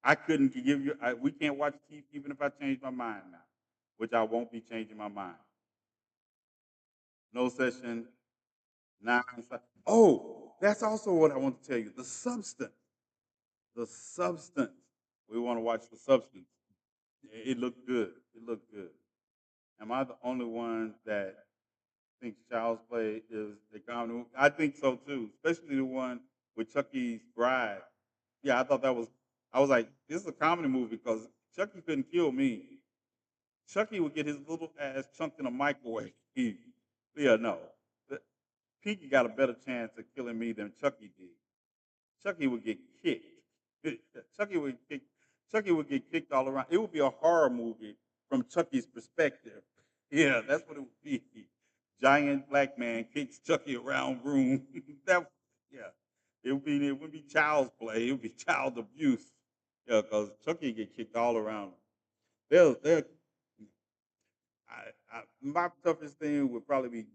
I couldn't give you. We can't watch TV even if I change my mind now, which I won't be changing my mind. No session nine. Oh, that's also what I want to tell you. The substance. The substance. We want to watch the substance. It looked good. It looked good. Am I the only one that thinks Child's Play is a comedy movie? I think so too, especially the one with Chucky's bride. Yeah, I thought that was. I was like, this is a comedy movie because Chucky couldn't kill me. Chucky would get his little ass chunked in a microwave. Yeah, no. Pinky got a better chance of killing me than Chucky did. Chucky would get kicked. Chucky would kick. Chucky would get kicked all around. It would be a horror movie from Chucky's perspective. Yeah, that's what it would be. Giant black man kicks Chucky around room. that yeah, it would be child's play. It would be child abuse. Yeah, because Chucky get kicked all around. There, My toughest thing would probably be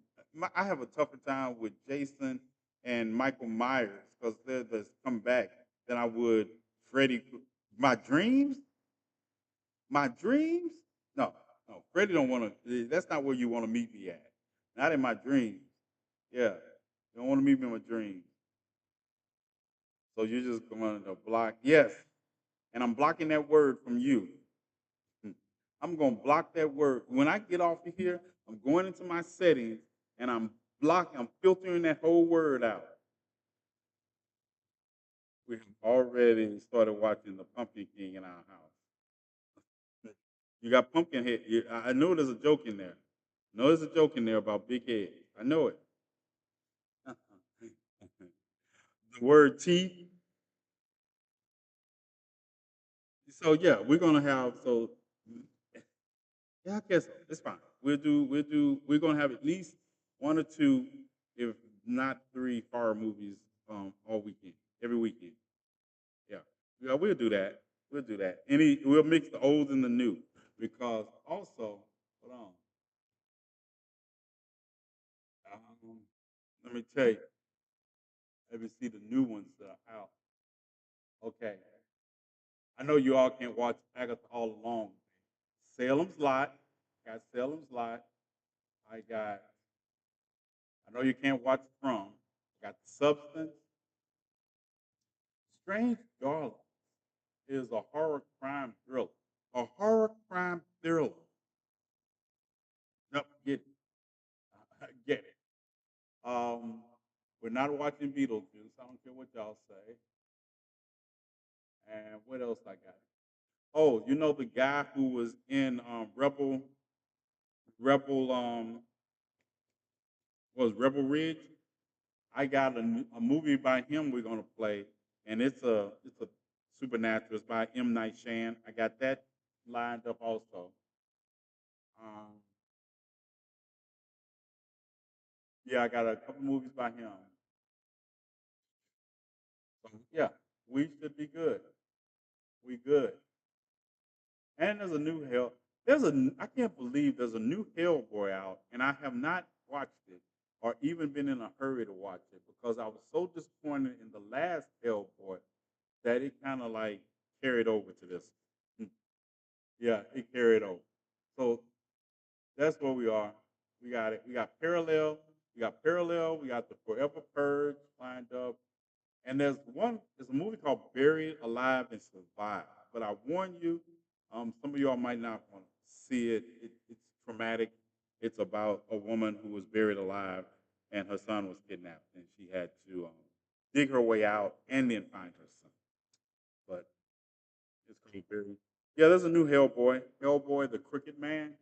I have a tougher time with Jason and Michael Myers because they're the come back than I would Freddy. My dreams, my dreams. No, no, Freddy don't want to. That's not where you want to meet me at. Not in my dreams. Yeah, you don't want to meet me in my dreams. So you're just going to block. Yes, and I'm blocking that word from you. Hmm. I'm going to block that word. When I get off of here, I'm going into my settings and I'm filtering that whole word out. We have already started watching the Pumpkin King in our house. You got Pumpkinhead. I know there's a joke in there. I know there's a joke in there about big head. I know it. The word teeth. So yeah, we're gonna have so yeah, I guess so. It's fine. We're gonna have at least one or two, if not three horror movies all weekend. Every weekend. Yeah. Yeah, we'll do that. We'll do that. We'll mix the old and the new. Because also, hold on. Um, let me tell you, let me see the new ones that are out. Okay. I know you all can't watch Agatha all along. Salem's Lot. Got Salem's Lot. I got I know you can't watch From. I got The Substance. Strange Darling is a horror crime thriller. A horror crime thriller. Yep, get it. Get it. We're not watching Beetlejuice. I don't care what y'all say. And what else I got? Oh, you know the guy who was in Rebel was Rebel Ridge? I got a movie by him we're gonna play, and it's a supernatural. It's by M Night Shan. I got that lined up also. Um, yeah, I got a couple movies by him. So yeah, we should be good. We good. And there's a new Hell. I can't believe there's a new Hellboy out, and I have not watched it or even been in a hurry to watch it because I was so disappointed in the last Hellboy that it kind of like carried over to this. Hmm. Yeah, it carried over. So that's where we are. We got it. We got Parallel. We got Parallel. We got the Forever Purge lined up. And there's a movie called Buried Alive and Survived. But I warn you, some of y'all might not want to see it. It's traumatic. It's about a woman who was buried alive and her son was kidnapped, and she had to dig her way out and then find her son. But it's called Buried. Yeah, there's a new Hellboy. Hellboy, the Crooked Man.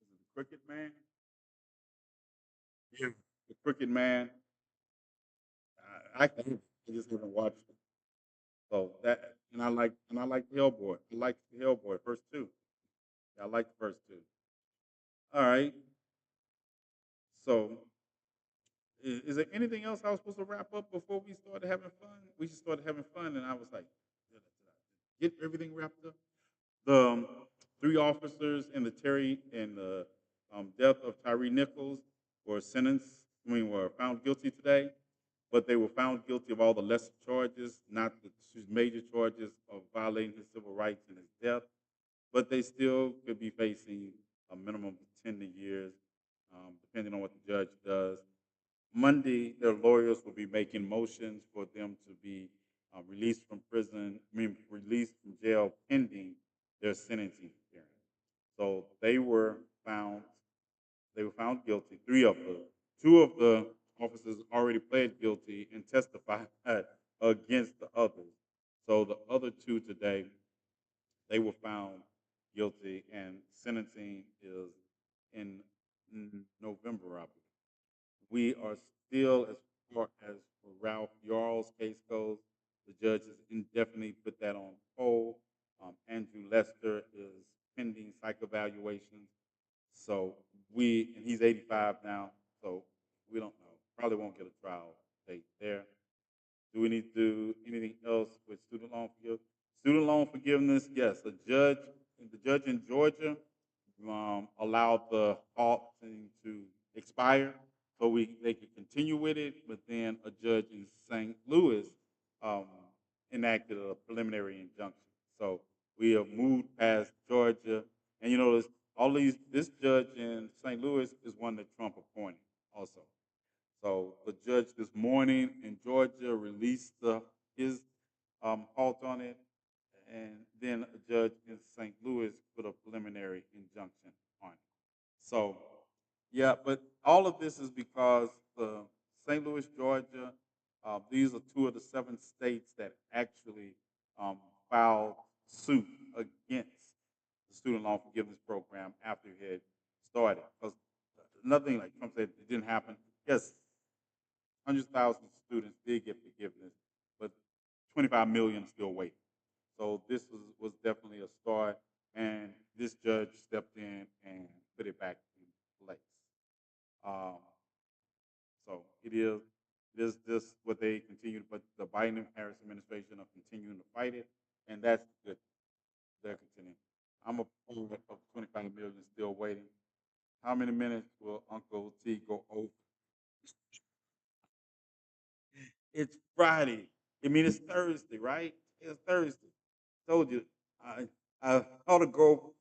Is it the Crooked Man? Yeah. The Crooked Man. I just haven't watched it. So that and I like Hellboy. I like Hellboy first two. Yeah, I like the first two. All right. So is there anything else I was supposed to wrap up before we started having fun? We just started having fun, and I was like, get everything wrapped up. The three officers in the Terry and the death of Tyree Nichols were sentenced. I mean, were found guilty today, but they were found guilty of all the lesser charges, not the two major charges of violating his civil rights and his death. But they still could be facing a minimum of 10 years, depending on what the judge does. Monday, their lawyers will be making motions for them to be released from prison, I mean, released from jail pending their sentencing hearing. So they were found guilty. Two of the officers already pled guilty and testified against the others. So the other two today, they were found guilty, and sentencing is in November, I believe. We are still, as far as for Ralph Yarl's case goes, the judge has indefinitely put that on hold. Andrew Lester is pending psych evaluations. So and he's 85 now, so we don't know. Probably won't get a trial date there. Do we need to do anything else with student loan forgiveness? Student loan forgiveness, yes. The judge in Georgia allowed the halt thing to expire so they could continue with it. But then a judge in St. Louis um, enacted a preliminary injunction. So we have moved past Georgia, and all these. This judge in St. Louis is one that Trump appointed, also. So the judge this morning in Georgia released his halt on it, and then a judge in St. Louis put a preliminary injunction on it. So, yeah, but all of this is because St. Louis, Georgia, these are two of the 7 states that actually um, filed suit against the student loan forgiveness program after it had started. Because another thing, like Trump said, it didn't happen. Yes, hundreds of thousands of students did get forgiveness, but 25 million are still waiting. So this was definitely a start, and this judge stepped in and put it back in place. Um, so it is just what they continue, but the Biden and Harris administration are continuing to fight it, and that's good. They're continuing. I'm a part of 25 million still waiting. How many minutes will Uncle T go over? It's Friday. I mean, it's Thursday, right? It's Thursday. Told you, I ought to go.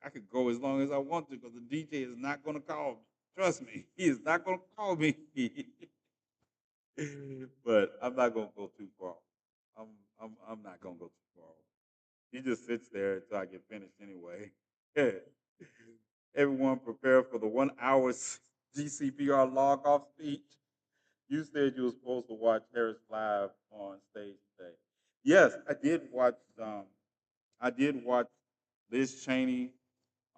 I could go as long as I want to because the DJ is not going to call me. Trust me, he is not going to call me. But I'm not going to go too far. I'm I'm not going to go too far. He just sits there until I get finished anyway. Everyone prepare for the 1 hour GCPR log off speech. You said you were supposed to watch Harris live on stage today. Yes, I did watch. I did watch Liz Cheney.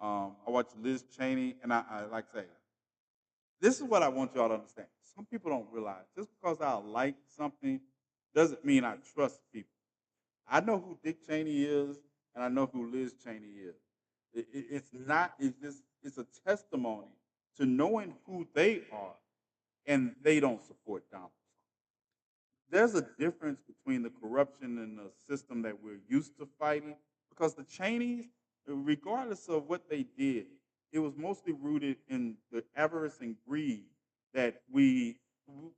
I watched Liz Cheney, and I like I say, this is what I want y'all to understand. Some people don't realize just because I like something doesn't mean I trust people. I know who Dick Cheney is, and I know who Liz Cheney is. It's not. It's just. It's a testimony to knowing who they are, and they don't support Donald Trump. There's a difference between the corruption and the system that we're used to fighting because the Cheneys, regardless of what they did, it was mostly rooted in the avarice and greed that we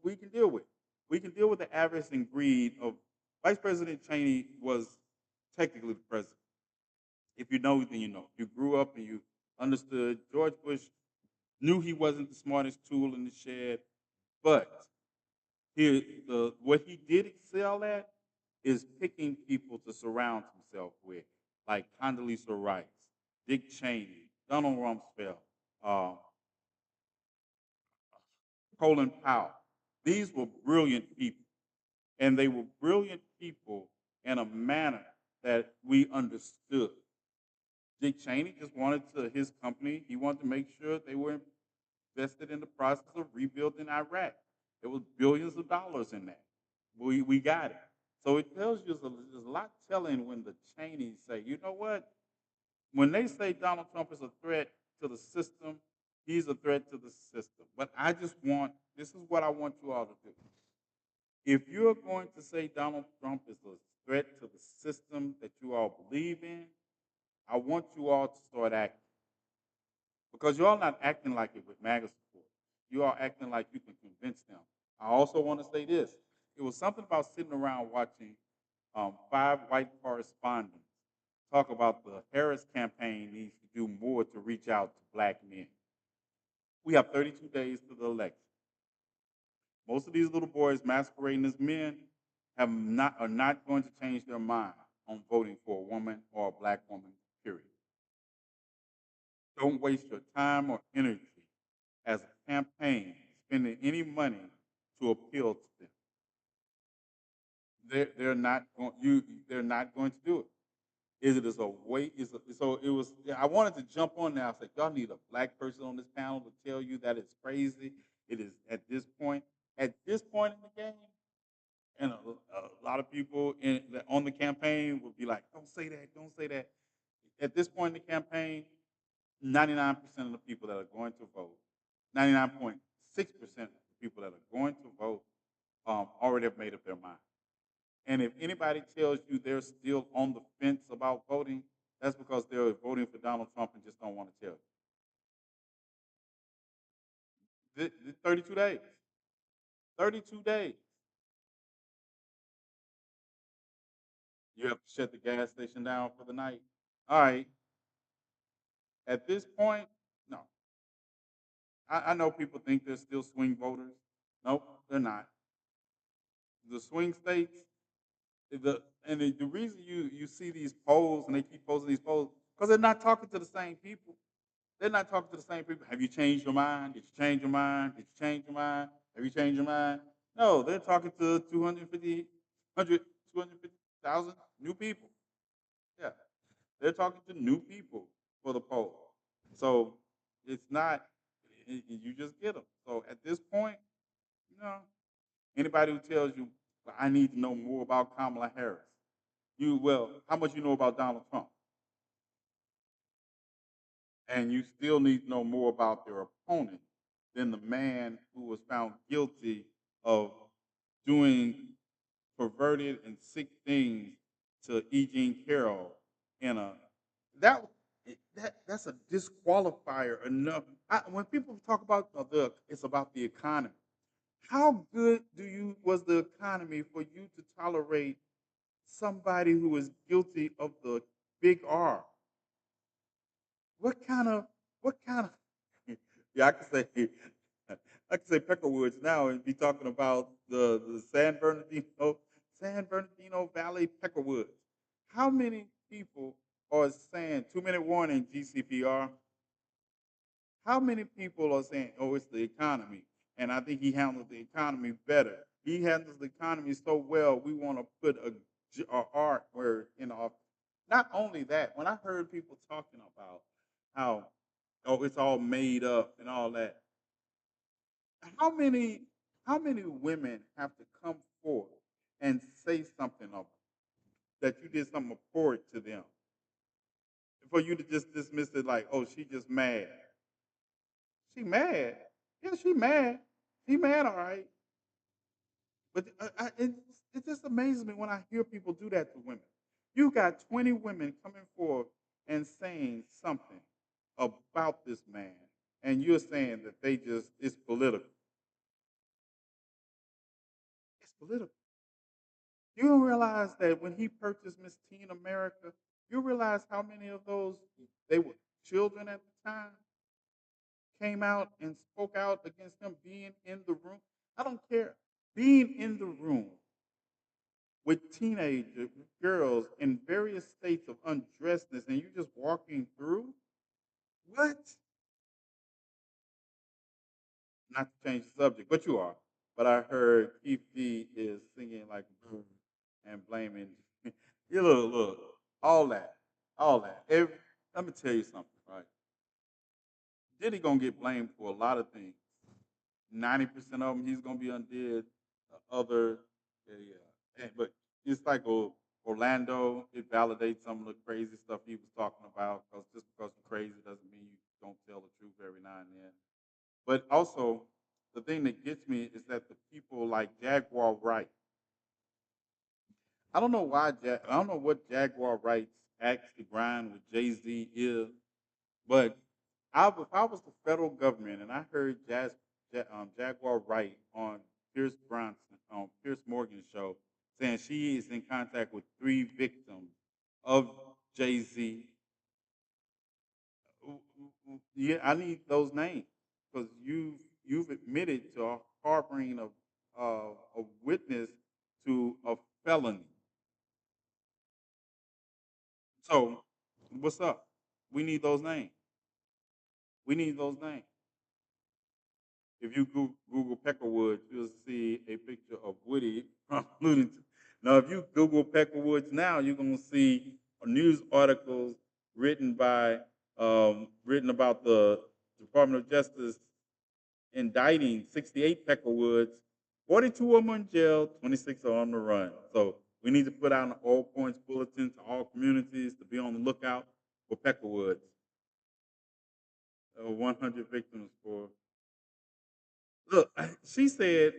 can deal with. We can deal with the avarice and greed of Vice President Cheney was technically the president. If you know, then you know. You grew up and you understood. George Bush knew he wasn't the smartest tool in the shed, but what he did excel at is picking people to surround himself with, like Condoleezza Rice, Dick Cheney, Donald Rumsfeld, uh, Colin Powell. These were brilliant people, and they were brilliant people in a manner that we understood. Dick Cheney just wanted to his company. He wanted to make sure they were invested in the process of rebuilding Iraq. There was billions of dollars in that. We got it. So it tells you there's a lot telling when the Cheneys say, you know what? When they say Donald Trump is a threat to the system, he's a threat to the system. But I just want, this is what I want you all to do. If you're going to say Donald Trump is a threat to the system that you all believe in, I want you all to start acting. Because you're all not acting like it with MAGA support. You are acting like you can convince them. I also want to say this. It was something about sitting around watching 5 white correspondents talk about the Harris campaign needs to do more to reach out to black men. We have 32 days to the election. Most of these little boys masquerading as men are not going to change their mind on voting for a woman or a black woman, period. Don't waste your time or energy as a campaign spending any money to appeal to them. They're not going they're not going to do it. Is it as a way? So it was. Yeah, I wanted to jump on there. I said, y'all need a black person on this panel to tell you that it's crazy. It is at this point. At this point in the game, and a lot of people on the campaign would be like, "Don't say that. Don't say that." At this point in the campaign, 99% of the people that are going to vote, 99.6% of the people that are going to vote, already have made up their mind. And if anybody tells you they're still on the fence about voting, That's because they're voting for Donald Trump and just don't want to tell you. 32 days. 32 days. You have to shut the gas station down for the night. All right. At this point, no. I know people think they're still swing voters. Nope, they're not. The swing states, the reason you see these polls and they keep posting these polls because they're not talking to the same people. They're not talking to the same people. Have you changed your mind? Did you change your mind? Did you change your mind? Have you changed your mind? No, they're talking to 250,000 new people. Yeah, they're talking to new people for the poll. So it's not, you just get them. So at this point, you know, anybody who tells you, well, I need to know more about Kamala Harris, how much you know about Donald Trump? And you still need to know more about their opponent than the man who was found guilty of doing perverted and sick things to E. Jean Carroll in a that that's a disqualifier enough. When people talk about it's about the economy. How good was the economy for you to tolerate somebody who was guilty of the big R? What kind of what kind of yeah, I can say Peckerwoods now and be talking about the San Bernardino Valley Peckerwoods. How many people are saying 2 minute warning GCPR? How many people are saying, "Oh, it's the economy," and I think he handled the economy better. He handles the economy so well. We want to put a art where Not only that, when I heard people talking about how, oh, it's all made up and all that, how many how many women have to come forth and say something of that you did something abhorrent to them for you to just dismiss it like, oh, she just mad. She mad. Yeah, she mad. She mad, all right. But it just amazes me when I hear people do that to women. You got 20 women coming forward and saying something about this man, and you're saying that it's political. It's political. You don't realize that when he purchased Miss Teen America, you realize how many of those, they were children at the time, came out and spoke out against him being in the room. I don't care. Being in the room with teenage girls in various states of undressedness and you just walking through? What? Not to change the subject, but you are. But I heard Keith D is singing like "Boo" and blaming you look, all that, all that. Let me tell you something, right? Diddy gonna get blamed for a lot of things. 90% of them he's gonna be undid. Other, yeah, yeah. But it's like Orlando. It validates some of the crazy stuff he was talking about. Because just because you're crazy doesn't mean you don't tell the truth every now and then. But also, the thing that gets me is that the people like Jaguar Wright. I don't know why. I don't know what Jaguar Wright's axe to grind with Jay Z is, but if I was the federal government and I heard Jaguar Wright on Pierce Morgan's show saying she is in contact with 3 victims of Jay Z, yeah, I need those names because you've admitted to harboring a witness to a felony. So what's up? We need those names. We need those names. If you Google Peckerwoods, you'll see a picture of Woody from Looney Tunes. Now, if you Google Peckerwoods now, you're going to see news articles written about the Department of Justice indicting 68 Peckerwoods, 42 of them in jail, 26 are on the run. So we need to put out an all points bulletin to all communities to be on the lookout for Peckerwoods. 100 victims for Look, she said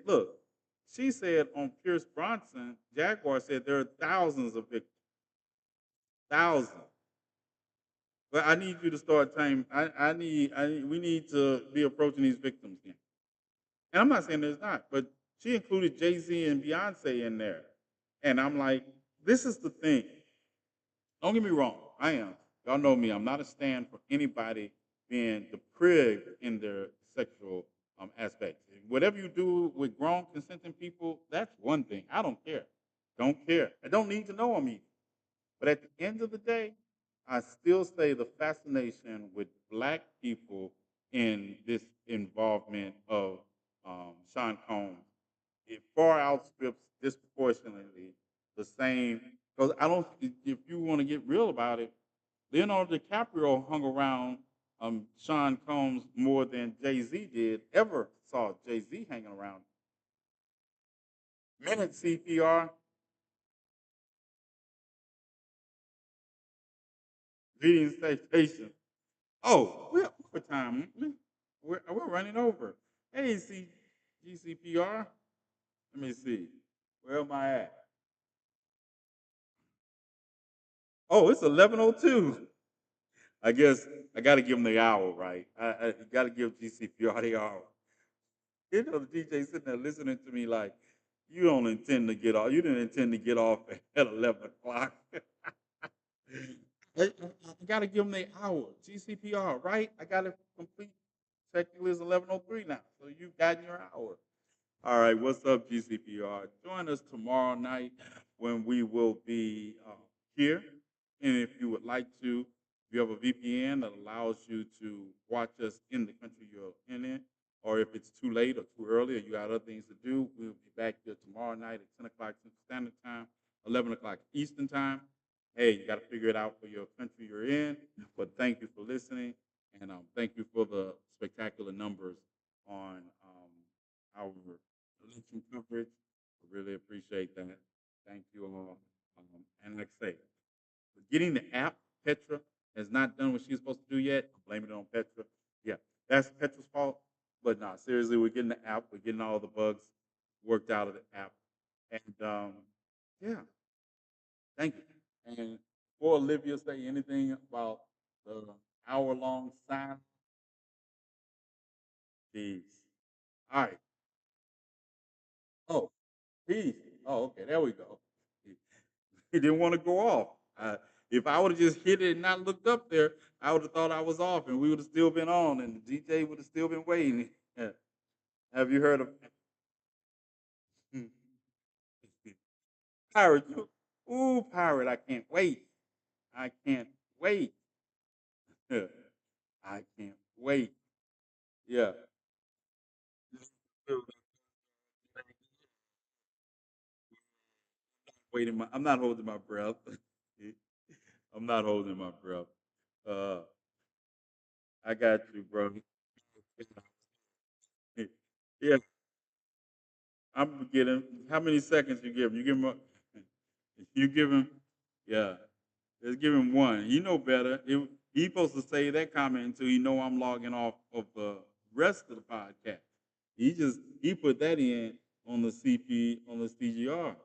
on Pierce Bronson, Jaguar said there are thousands of victims. Thousands. But I need you to start time. We need to be approaching these victims again. And I'm not saying there's not, but she included Jay Z and Beyonce in there. And I'm like, this is the thing. Don't get me wrong. I am. Y'all know me. I'm not a stand for anybody being depraved in their sexual aspects. Whatever you do with grown consenting people, that's one thing. I don't care. Don't care. I don't need to know them either. But at the end of the day, I still say the fascination with black people in this involvement of Sean Combs, it far outstrips disproportionately the same. Because I don't, if you want to get real about it, Leonardo DiCaprio hung around Sean Combs more than Jay Z did. Ever saw Jay Z hanging around? Minute CPR, reading citation. Oh, we're over time. We're running over. Hey, GCPR. Let me see. Where am I at? Oh, it's 11:02. I guess I got to give them the hour, right? I got to give GCPR the hour. You know, the DJ sitting there listening to me like, you don't intend to get off. You didn't intend to get off at 11 o'clock. I got to give them the hour. GCPR, right? I got to complete. Technically, it's 11:03 now, so you've gotten your hour. All right, what's up, GCPR? Join us tomorrow night when we will be here. And if you would like to, if you have a VPN that allows you to watch us in the country you're in, or if it's too late or too early or you got other things to do, we'll be back here tomorrow night at 10 o'clock Central Standard Time, 11 o'clock Eastern Time. Hey, you got to figure it out for your country you're in. But thank you for listening, and thank you for the spectacular numbers on our election coverage. I really appreciate that. Thank you all. And like I say, getting the app, Petra has not done what she's supposed to do yet. I'm blaming it on Petra. Yeah, that's Petra's fault. But no, seriously, we're getting the app. We're getting all the bugs worked out of the app. And yeah, thank you. And before Olivia say anything about the hour-long sign, peace. All right. Oh, peace. Oh, okay. There we go. He didn't want to go off. If I would have just hit it and not looked up there, I would have thought I was off, and we would have still been on, and the DJ would have still been waiting. Have you heard of Pirate? Ooh, Pirate! I can't wait. I can't wait. I can't wait. Yeah. Waiting. I'm not holding my breath. I'm not holding my breath. Uh, I got you, bro. Yeah, I'm getting. How many seconds you give him? You give him. You give him. Yeah, let's give him one. He know better. He supposed to say that comment until he know I'm logging off of the rest of the podcast. He put that in on the CP on the CGR.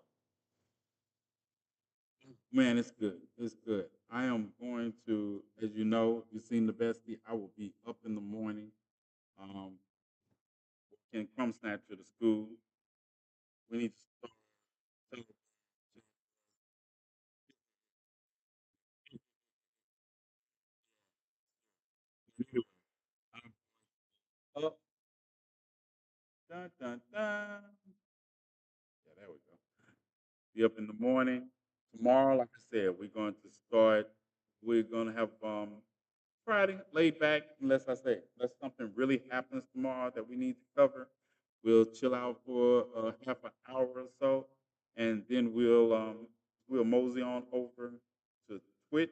Man, it's good. It's good. I am going to, as you know, you've seen the bestie. I will be up in the morning. Um, can come snatcher to school. We need to start. Up, dun dun dun. Yeah, there we go. Be up in the morning. Tomorrow, like I said, we're going to start. We're going to have Friday laid back, unless something really happens tomorrow that we need to cover. We'll chill out for half an hour or so, and then we'll mosey on over to Twitch,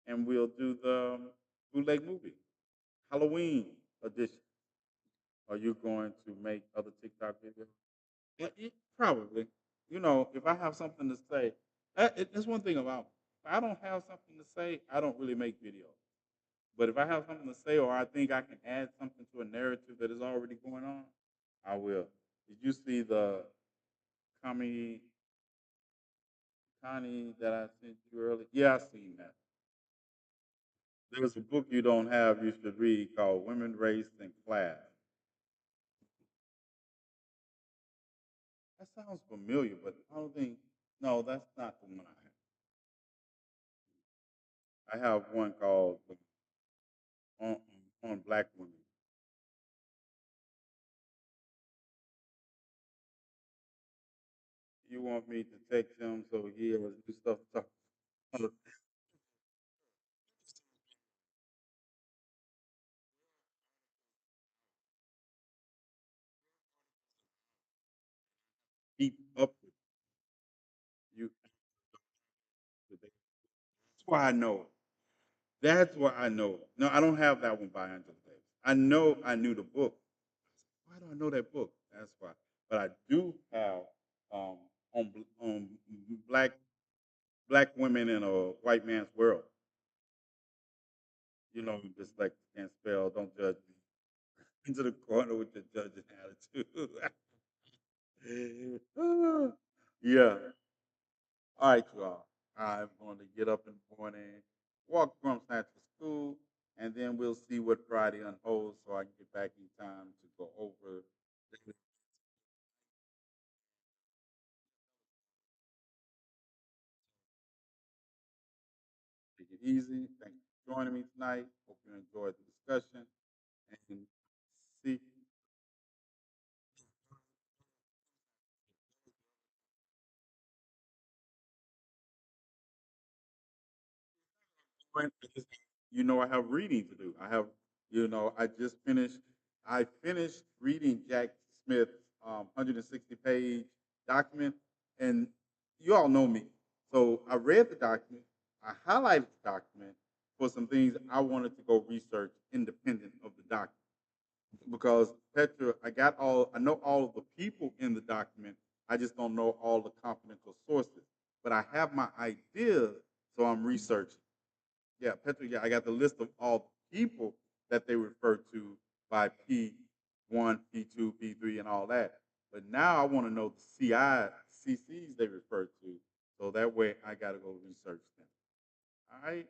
and we'll do the bootleg movie Halloween edition. Are you going to make other TikTok videos? Probably. You know, if I have something to say, that's one thing about me. If I don't have something to say, I don't really make videos. But if I have something to say or I think I can add something to a narrative that is already going on, I will. Did you see the Kami Connie that I sent you earlier? Yeah, I seen that. There's a book you don't have you should read called Women, Race, and Class. That sounds familiar, but I don't think. No, that's not the one I have. I have one called on on Black Women. You want me to text him so he'll do stuff to talk keep up with you? That's why I know it. That's why I know it. No, I don't have that one by Angela Davis. I know I knew the book. Why do I know that book? That's why. But I do have um, on black women in a white man's world. You know, just like can't spell, don't judge me. Into the corner with your judging attitude. Yeah. All right, you all. I'm going to get up in the morning, walk from snatch to school, and then we'll see what Friday unfolds so I can get back in time to go over. Take it easy. Thank you for joining me tonight. Hope you enjoyed the discussion. And see point, you know, I have reading to do. I have, you know, I finished reading Jack Smith's 160-page document, and you all know me. So I read the document, I highlighted the document for some things I wanted to go research independent of the document. Because Petra, I know all of the people in the document. I just don't know all the confidential sources. But I have my ideas, so I'm researching. Yeah, Petra, yeah, I got the list of all the people that they refer to by P1, P2, P3, and all that. But now I want to know the CCs they refer to, so that way I got to go research them. All right.